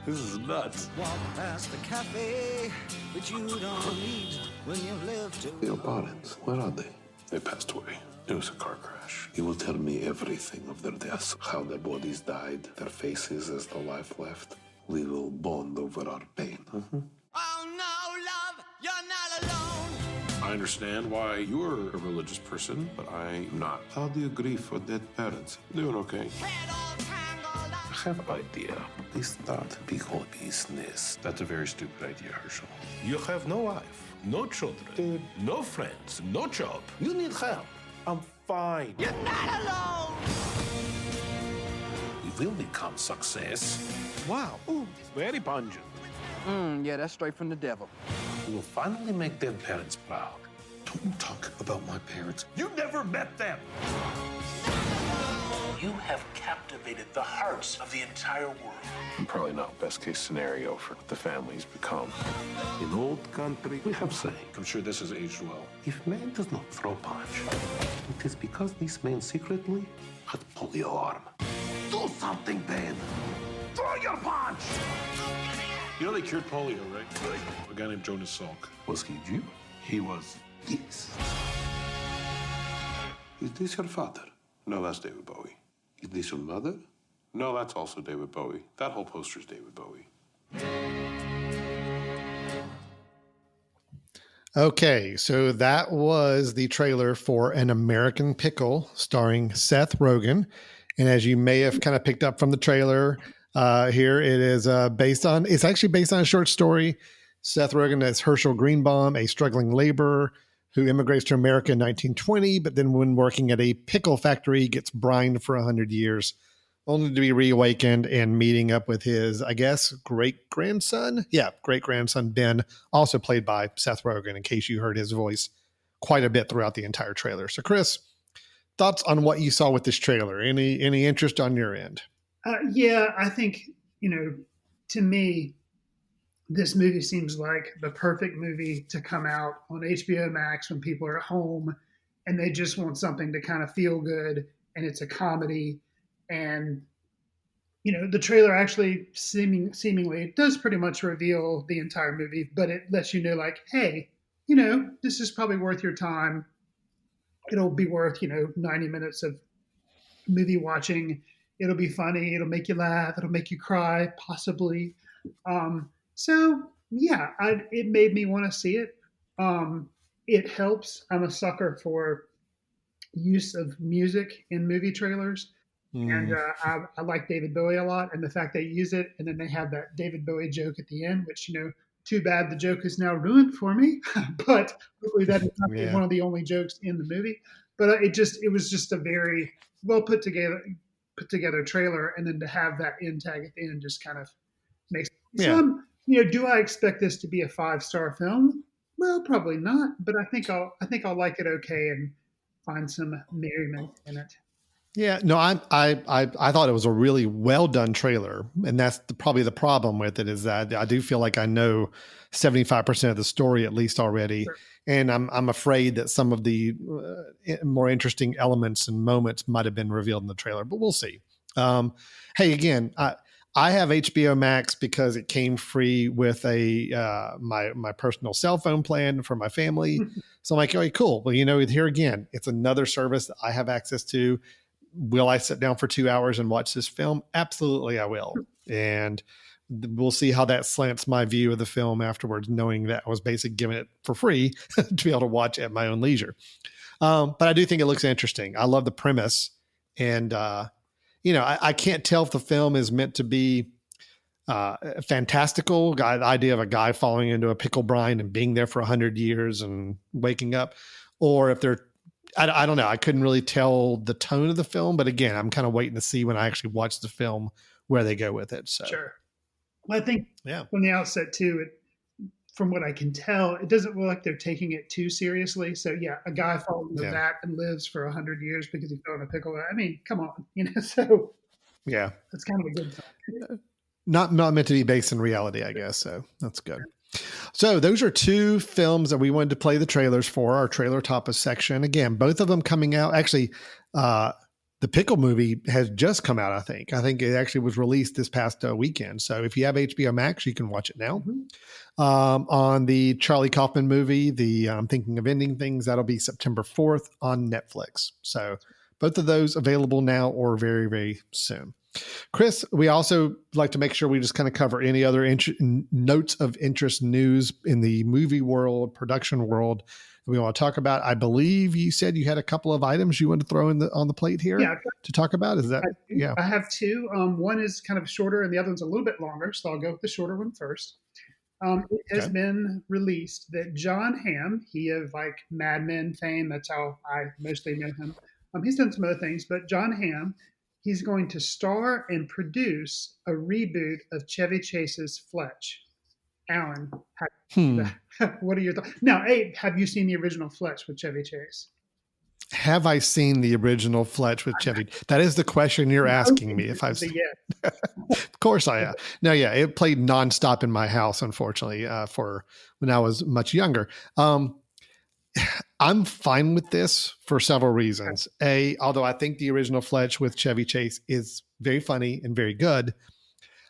This is nuts. Walk past the cafe that you don't need when you live to... Your parents, where are they? They passed away. It was a car crash. He will tell me everything of their deaths, how their bodies died, their faces as the life left. We will bond over our pain. Mm-hmm. Oh no, love, you're not alone. I understand why you're a religious person, but I'm not. How do you grieve for dead parents? Doing okay. I have an idea. They start a big whole business. That's a very stupid idea, Herschel. You have no wife, no children, no friends, no job. You need help. I'm fine. You're not alone. We will become success. Wow. Ooh, very pungent. Yeah, that's straight from the devil. We will finally make their parents proud. Don't talk about my parents. You never met them. You have captivated the hearts of the entire world. I'm probably not best case scenario for what the family's become. In old country, we have saying. I'm sure this has aged well. If man does not throw punch, it is because this man secretly had polio arm. Do something, Ben. Throw your punch! You know they cured polio, right? A guy named Jonas Salk. Was he Jew? He was. Yes. Is this your father? No, that's David Bowie. Is this your mother? No, that's also David Bowie. That whole poster's David Bowie. Okay, so that was the trailer for An American Pickle starring Seth Rogen. And as you may have kind of picked up from the trailer, here it is it's actually based on a short story. Seth Rogen as Herschel Greenbaum, a struggling laborer who immigrates to America in 1920, but then when working at a pickle factory, gets brined for 100 years, only to be reawakened and meeting up with his, I guess, great-grandson? Yeah, great-grandson Ben, also played by Seth Rogen, in case you heard his voice quite a bit throughout the entire trailer. So, Chris, thoughts on what you saw with this trailer? Any interest on your end? Yeah, I think, to me, this movie seems like the perfect movie to come out on HBO Max when people are at home and they just want something to kind of feel good, and it's a comedy. And, the trailer actually seemingly does pretty much reveal the entire movie, but it lets you know, like, hey, this is probably worth your time. It'll be worth, 90 minutes of movie watching. It'll be funny. It'll make you laugh. It'll make you cry, possibly. So yeah, it made me want to see it. It helps. I'm a sucker for use of music in movie trailers. And I like David Bowie a lot, and the fact they use it, and then they have that David Bowie joke at the end, which, too bad the joke is now ruined for me, but hopefully that is not one of the only jokes in the movie. But it was just a very well put together trailer, and then to have that end tag at the end just kind of makes some. Do I expect this to be a 5-star film? Well, probably not, but I think I'll like it okay and find some merriment in it. Yeah, no, I thought it was a really well done trailer, and that's probably the problem with it, is that I do feel like I know 75% of the story at least already, and I'm afraid that some of the more interesting elements and moments might have been revealed in the trailer, but we'll see. Hey, again, I have HBO Max because it came free with my personal cell phone plan for my family, so I'm like, okay, cool. Well, here again, it's another service that I have access to. Will I sit down for 2 hours and watch this film? Absolutely, I will. And we'll see how that slants my view of the film afterwards, knowing that I was basically given it for free to be able to watch at my own leisure. But I do think it looks interesting. I love the premise. And, I can't tell if the film is meant to be fantastical. The idea of a guy falling into a pickle brine and being there for 100 years and waking up, or if they're I don't know. I couldn't really tell the tone of the film, but again, I'm kind of waiting to see when I actually watch the film where they go with it. So sure. Well, I think from the outset too, from what I can tell, it doesn't look like they're taking it too seriously. So a guy falls into that and lives for 100 years because he fell in a pickle. I mean, come on, so that's kind of a good thing. Not meant to be based in reality, I guess. So that's good. So those are two films that we wanted to play the trailers for, our trailer tapas section. Again, both of them coming out. Actually, the Pickle movie has just come out, I think. I think it actually was released this past weekend. So if you have HBO Max, you can watch it now. On the Charlie Kaufman movie, the I'm Thinking of Ending Things, that'll be September 4th on Netflix. So both of those available now or very, very soon. Chris, we also like to make sure we just kind of cover any other notes of interest news in the movie world, production world that we want to talk about. I believe you said you had a couple of items you wanted to throw on the plate here to talk about. Is that? I have two. One is kind of shorter and the other one's a little bit longer. So I'll go with the shorter one first. It has been released that John Hamm, he of like Mad Men fame, that's how I mostly know him. He's done some other things, but John Hamm, he's going to star and produce a reboot of Chevy Chase's Fletch. Alan, what are your thoughts? Now, have you seen the original Fletch with Chevy Chase? Have I seen the original Fletch with Chevy? That is the question you're asking me. If I've seen it. Of course I have. No, it played nonstop in my house, unfortunately, for when I was much younger. I'm fine with this for several reasons. Although I think the original Fletch with Chevy Chase is very funny and very good,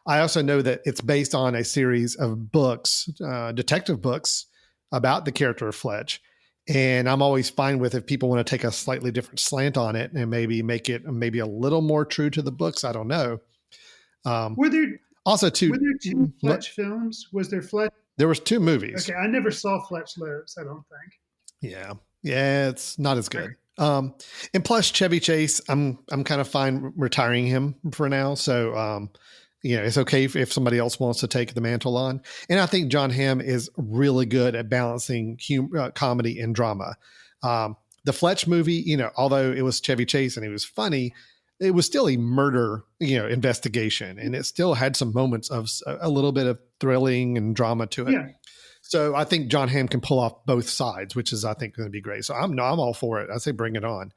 I also know that it's based on a series of books, detective books about the character of Fletch. And I'm always fine with if people want to take a slightly different slant on it and maybe make it maybe a little more true to the books. I don't know. Were there two Fletch films? Was there Fletch? There was 2 movies. Okay, I never saw Fletch Lives, I don't think. Yeah, it's not as good. And plus Chevy Chase, I'm kind of fine retiring him for now. So, it's okay if somebody else wants to take the mantle on. And I think John Hamm is really good at balancing comedy and drama. The Fletch movie, although it was Chevy Chase and it was funny, it was still a murder, investigation. And it still had some moments of a little bit of thrilling and drama to it. Yeah. So I think John Hamm can pull off both sides, which is, I think, going to be great. So I'm all for it. I say bring it on.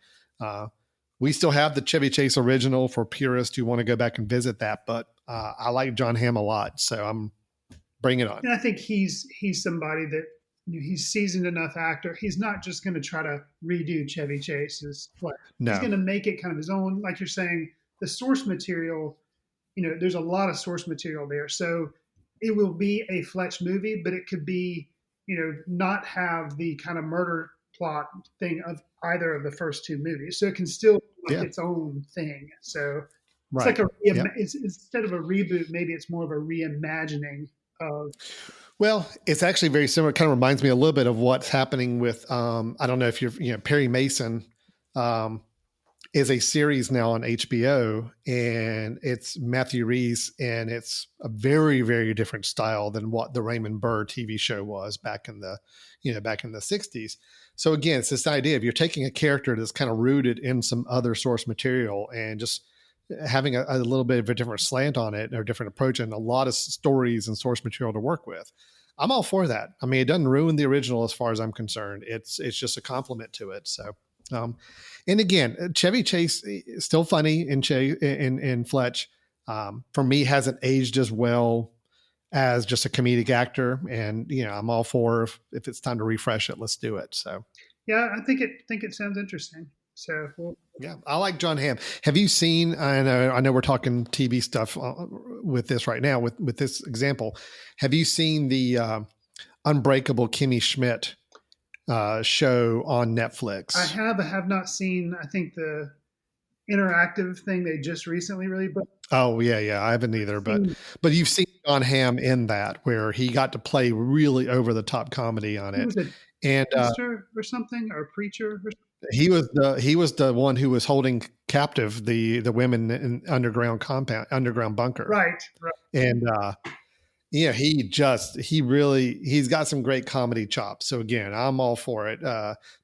We still have the Chevy Chase original for purists who want to go back and visit that, but I like John Hamm a lot, so I'm bring it on. And I think he's somebody that he's seasoned enough actor. He's not just going to try to redo Chevy Chase's Fletch. No. He's going to make it kind of his own. Like you're saying, the source material, there's a lot of source material there. So it will be a Fletch movie, but it could be, not have the kind of murder plot thing of either of the first 2 movies. So it can still be its own thing. So it's like it's instead of a reboot, maybe it's more of a reimagining of. Well, it's actually very similar. It kind of reminds me a little bit of what's happening with, I don't know if you're, Perry Mason is a series now on HBO, and it's Matthew Reese, and it's a very, very different style than what the Raymond Burr TV show was back in the 60s. So again, it's this idea of you're taking a character that's kind of rooted in some other source material and just having a little bit of a different slant on it or a different approach and a lot of stories and source material to work with. I'm all for that. I mean, it doesn't ruin the original as far as I'm concerned. It's just a compliment to it. So, and again, Chevy Chase is still funny in Fletch. For me, hasn't aged as well as just a comedic actor. And, I'm all for if it's time to refresh it, let's do it. So, yeah, I think it sounds interesting. So, yeah, I like John Hamm. Have you seen, I know we're talking TV stuff with this right now, with this example. Have you seen the Unbreakable Kimmy Schmidt show on Netflix? I have not seen, I think the interactive thing they just recently released. Oh yeah. I haven't either, but you've seen John Hamm in that where he got to play really over the top comedy on it. Was it and pastor or something, or preacher or something? He was the one who was holding captive the women in underground bunker. Right. And he's got some great comedy chops. So again, I'm all for it.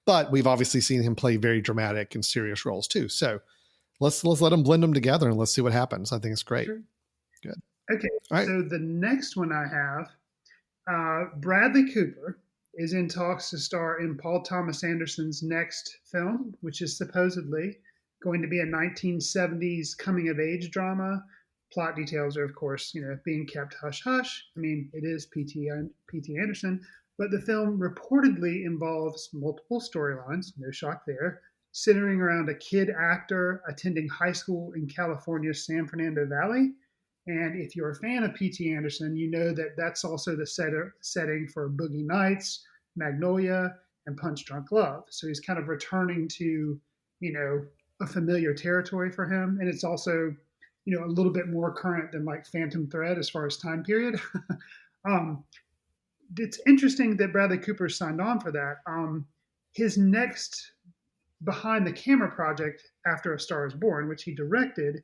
But we've obviously seen him play very dramatic and serious roles too. So let's let him blend them together and let's see what happens. I think it's great. Sure. Good. Okay. All right. So the next one I have, Bradley Cooper is in talks to star in Paul Thomas Anderson's next film, which is supposedly going to be a 1970s coming-of-age drama. Plot details are, of course, being kept hush-hush. I mean, it is P.T. Anderson, but the film reportedly involves multiple storylines, no shock there, centering around a kid actor attending high school in California's San Fernando Valley. And if you're a fan of P.T. Anderson, you know that that's also the setting for Boogie Nights, Magnolia, and Punch Drunk Love. So he's kind of returning to, a familiar territory for him. And it's also, a little bit more current than like Phantom Thread as far as time period. It's interesting that Bradley Cooper signed on for that. His next behind the camera project after A Star is Born, which he directed,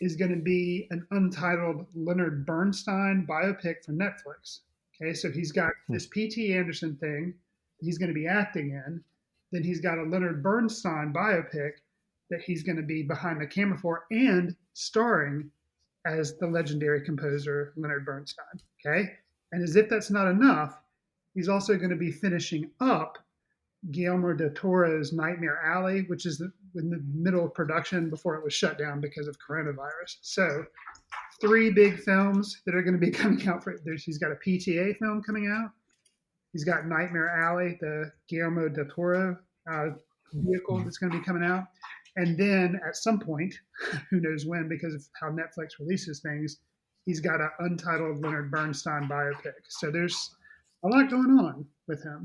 is going to be an untitled Leonard Bernstein biopic for Netflix. Okay, so he's got this P.T. Anderson thing he's going to be acting in. Then he's got a Leonard Bernstein biopic that he's going to be behind the camera for and starring as the legendary composer Leonard Bernstein. Okay, and as if that's not enough, he's also going to be finishing up Guillermo del Toro's Nightmare Alley, which is in the middle of production before it was shut down because of coronavirus. So 3 big films that are going to be coming out. He's got a PTA film coming out. He's got Nightmare Alley, the Guillermo del Toro vehicle that's going to be coming out. And then at some point, who knows when, because of how Netflix releases things, he's got an untitled Leonard Bernstein biopic. So there's a lot going on with him.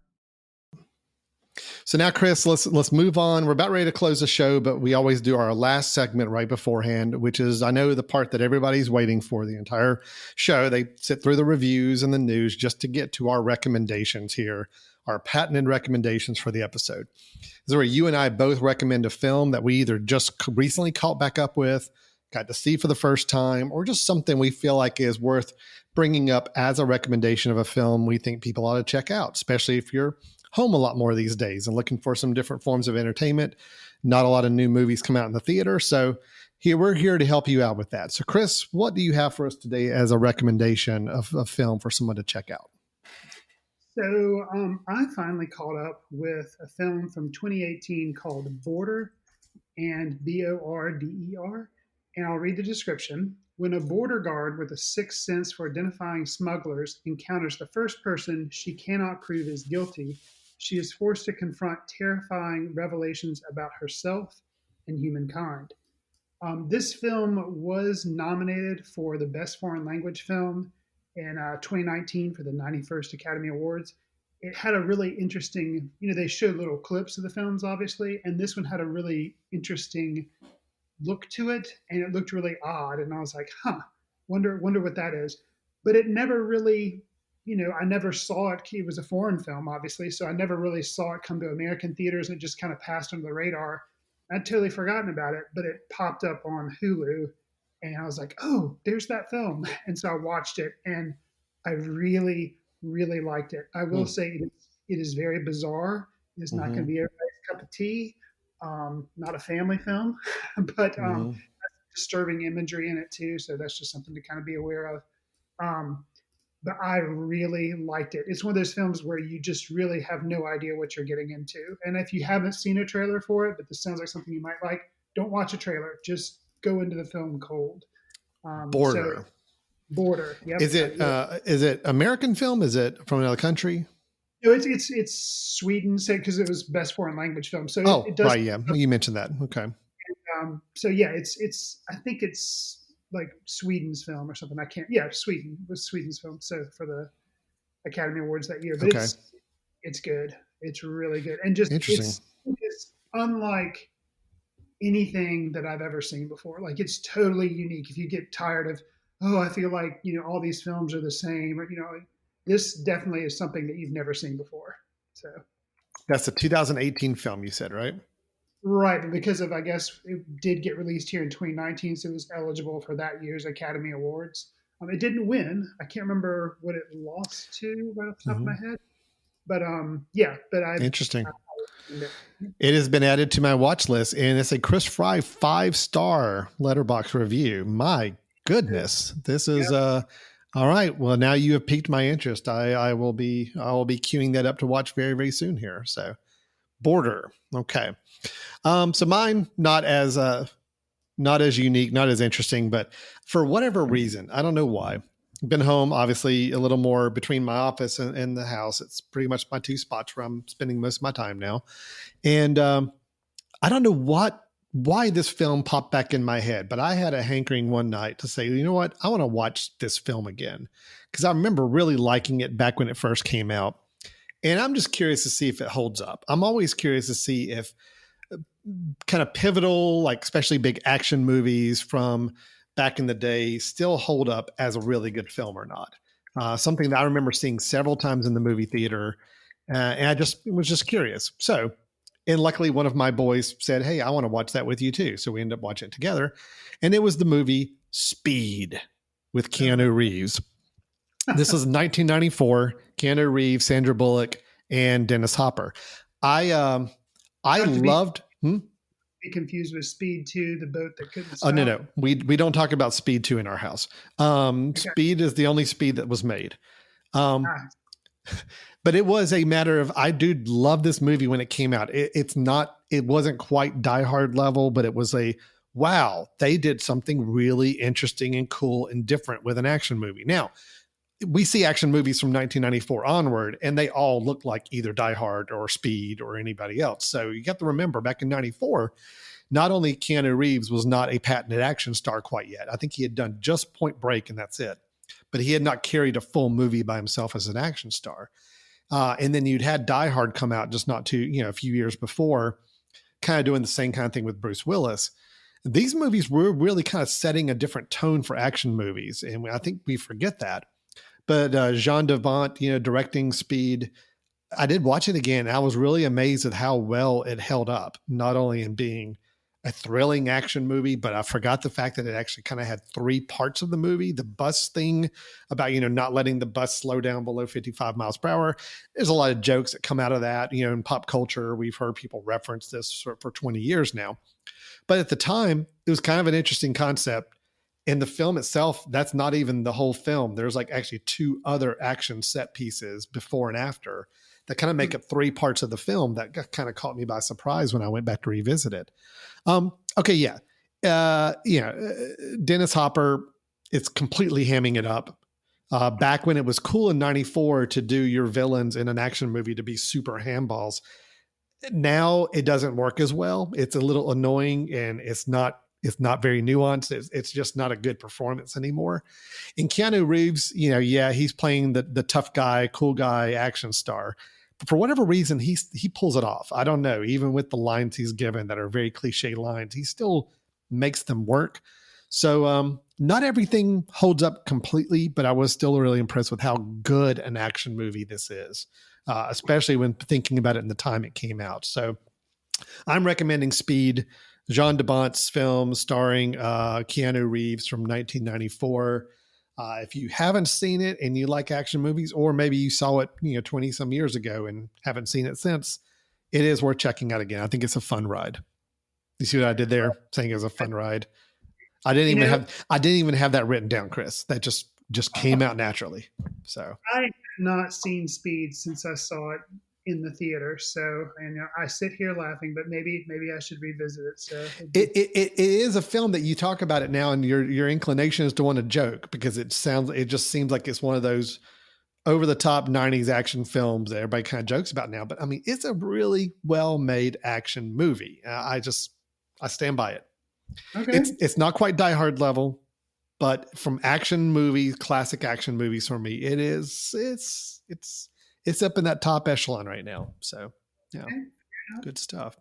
So now, Chris, let's move on. We're about ready to close the show, but we always do our last segment right beforehand, which is, I know, the part that everybody's waiting for the entire show. They sit through the reviews and the news just to get to our recommendations here, our patented recommendations for the episode. This is where you and I both recommend a film that we either just recently caught back up with, got to see for the first time, or just something we feel like is worth bringing up as a recommendation of a film we think people ought to check out, especially if you're home a lot more these days and looking for some different forms of entertainment. Not a lot of new movies come out in the theater. So we're here to help you out with that. So Chris, what do you have for us today as a recommendation of a film for someone to check out? So I finally caught up with a film from 2018 called Border, and Border. And I'll read the description. When a border guard with a sixth sense for identifying smugglers encounters the first person she cannot prove is guilty, she is forced to confront terrifying revelations about herself and humankind. This film was nominated for the Best Foreign Language Film in 2019 for the 91st Academy Awards. It had a really interesting, they showed little clips of the films, obviously, and this one had a really interesting look to it, and it looked really odd. And I was like, wonder what that is. But it never really, I never saw it. It was a foreign film, obviously, so I never really saw it come to American theaters, and it just kind of passed under the radar. I'd totally forgotten about it, but it popped up on Hulu, and I was like, "Oh, there's that film." And so I watched it, and I really, really liked it. I will say it is very bizarre. It's not going to be everybody's cup of tea. Not a family film, but disturbing imagery in it too. So that's just something to kind of be aware of. But I really liked it. It's one of those films where you just really have no idea what you're getting into. And if you haven't seen a trailer for it, but this sounds like something you might like, don't watch a trailer. Just go into the film cold. Border. Border. Yep. Is it American film? Is it from another country? No, it's Sweden, because it was best foreign language film. So it does. Right, yeah, you mentioned that. Okay. So yeah, it's I think it's like Sweden's film or something. Sweden was Sweden's film. So for the Academy Awards that year, but it's good. It's really good, and just it's unlike anything that I've ever seen before. Like, it's totally unique. If you get tired of, I feel like all these films are the same, or this definitely is something that you've never seen before. So that's a 2018 film, you said, right? Right, but because of, I guess, it did get released here in 2019, so it was eligible for that year's Academy Awards. It didn't win. I can't remember what it lost to right off the top of my head. But interesting. It has been added to my watch list, and it's a Chris Fry 5-star Letterboxd review. My goodness, this is all right. Well, now you have piqued my interest. I will be queuing that up to watch very, very soon here. So, Border. Okay. So mine not as unique, not as interesting, but for whatever reason, I don't know why. Been home, obviously, a little more between my office and the house. It's pretty much my two spots where I'm spending most of my time now. And I don't know why this film popped back in my head, but I had a hankering one night to say, you know what? I want to watch this film again, because I remember really liking it back when it first came out. And I'm just curious to see if it holds up. I'm always curious to see if kind of pivotal, like especially big action movies from back in the day still hold up as a really good film or not. Something that I remember seeing several times in the movie theater. And I was just curious. So, and luckily one of my boys said, hey, I want to watch that with you too. So we ended up watching it together. And it was the movie Speed with Keanu Reeves. This is 1994, Keanu Reeves, Sandra Bullock, and Dennis Hopper. I loved... Be confused with Speed 2, the boat that couldn't stop. Oh, no. We don't talk about Speed 2 in our house. Speed is the only Speed that was made. But it was a matter of, I do love this movie when it came out. It wasn't quite Die Hard level, but it was wow, they did something really interesting and cool and different with an action movie. Now, we see action movies from 1994 onward, and they all look like either Die Hard or Speed or anybody else. So you have to remember, back in 94, not only Keanu Reeves was not a patented action star quite yet. I think he had done just Point Break, and that's it. But he had not carried a full movie by himself as an action star. And then you'd had Die Hard come out just a few years before, kind of doing the same kind of thing with Bruce Willis. These movies were really kind of setting a different tone for action movies, and I think we forget that. But Jean Devant, directing Speed, I did watch it again. I was really amazed at how well it held up, not only in being a thrilling action movie, but I forgot the fact that it actually kind of had three parts of the movie. The bus thing about, not letting the bus slow down below 55 miles per hour. There's a lot of jokes that come out of that. In pop culture, we've heard people reference this for 20 years now. But at the time, it was kind of an interesting concept. In the film itself, that's not even the whole film. There's actually two other action set pieces before and after that kind of make up three parts of the film that kind of caught me by surprise when I went back to revisit it. Dennis Hopper, it's completely hamming it up. Back when it was cool in 94 to do your villains in an action movie to be super handballs, now it doesn't work as well. It's a little annoying, and it's not very nuanced. It's just not a good performance anymore. In Keanu Reeves, he's playing the tough guy, cool guy, action star. But for whatever reason, he pulls it off. I don't know. Even with the lines he's given that are very cliche lines, he still makes them work. So not everything holds up completely, but I was still really impressed with how good an action movie this is, especially when thinking about it in the time it came out. So I'm recommending Speed, Jean de Bont's film starring Keanu Reeves from 1994. If you haven't seen it and you like action movies, or maybe you saw it 20 some years ago and haven't seen it since, it is worth checking out again. I think it's a fun ride. You see what I did there? Saying it's a fun ride. I didn't even have that written down, Chris. That just came out naturally. So I have not seen Speed since I saw it in the theater. So, and I sit here laughing, but maybe I should revisit it. So it is a film that you talk about it now, and your inclination is to want to joke because it just seems like it's one of those over the top 90s action films that everybody kind of jokes about now. But I mean, it's a really well made action movie. I stand by it. Okay. It's not quite Die Hard level, but from action movies, classic action movies for me, it's up in that top echelon right now. So yeah, good stuff.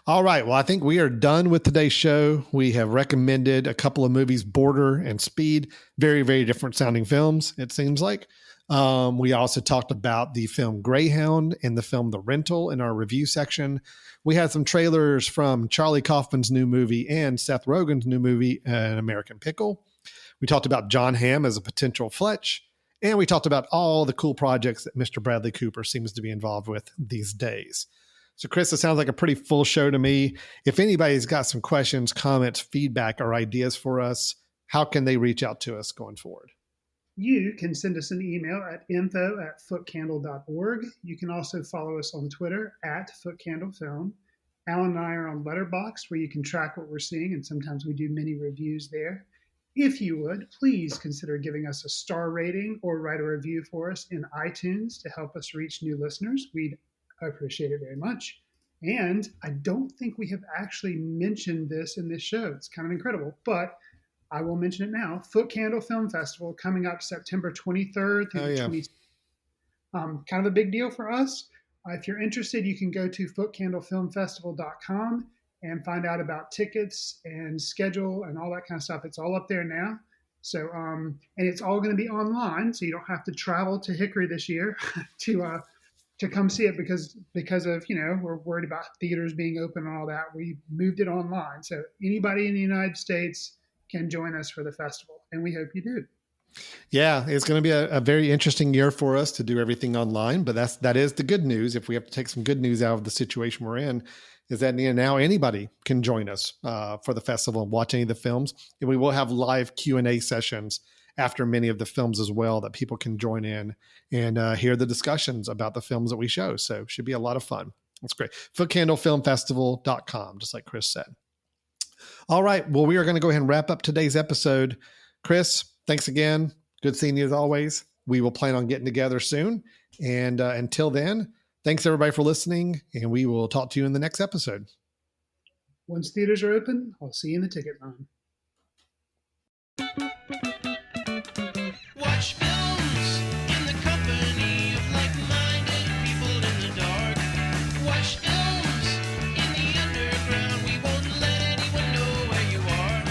All right. Well, I think we are done with today's show. We have recommended a couple of movies, Border and Speed, very, very different sounding films, it seems like. We also talked about the film Greyhound and the film The Rental in our review section. We had some trailers from Charlie Kaufman's new movie and Seth Rogen's new movie, An American Pickle. We talked about John Hamm as a potential Fletch. And we talked about all the cool projects that Mr. Bradley Cooper seems to be involved with these days. So, Chris, it sounds like a pretty full show to me. If anybody's got some questions, comments, feedback, or ideas for us, how can they reach out to us going forward? You can send us an email at info@footcandle.org. You can also follow us on Twitter @footcandlefilm. Alan and I are on Letterboxd, where you can track what we're seeing, and sometimes we do mini reviews there. If you would, please consider giving us a star rating or write a review for us in iTunes to help us reach new listeners. We'd appreciate it very much. And I don't think we have actually mentioned this in this show. It's kind of incredible, but I will mention it now. Foot Candle Film Festival coming up September 23rd through the 26th. Kind of a big deal for us. If you're interested, you can go to footcandlefilmfestival.com and find out about tickets and schedule and all that kind of stuff. It's all up there now. So, and it's all going to be online, so you don't have to travel to Hickory this year to come see it because of, we're worried about theaters being open and all that. We moved it online. So anybody in the United States can join us for the festival, and we hope you do. Yeah, it's going to be a very interesting year for us to do everything online, but that is the good news. If we have to take some good news out of the situation we're in, is that now anybody can join us for the festival and watch any of the films. And we will have live Q&A sessions after many of the films as well that people can join in and hear the discussions about the films that we show. So it should be a lot of fun. That's great. Footcandlefilmfestival.com, just like Chris said. All right. Well, we are going to go ahead and wrap up today's episode. Chris, thanks again. Good seeing you as always. We will plan on getting together soon. And until then, thanks everybody for listening, and we will talk to you in the next episode. Once theaters are open, I'll see you in the ticket line. Watch films in the company of like-minded people in the dark. Watch films in the underground. We won't let anyone know where you are.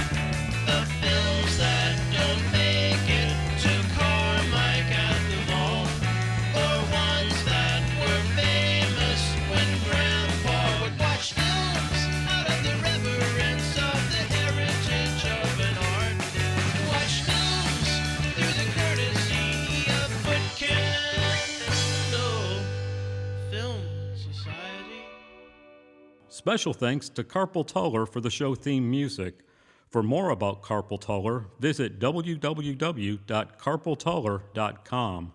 The films that don't make it to Carmike at the mall, or ones that were famous when Grandpa would watch films out of the reverence of the heritage of an art. Watch films through the courtesy of Foot Candle Film Society. Special thanks to Carpal Tuller for the show theme music. For more about Carpal Tuller, visit www.carpaltuller.com.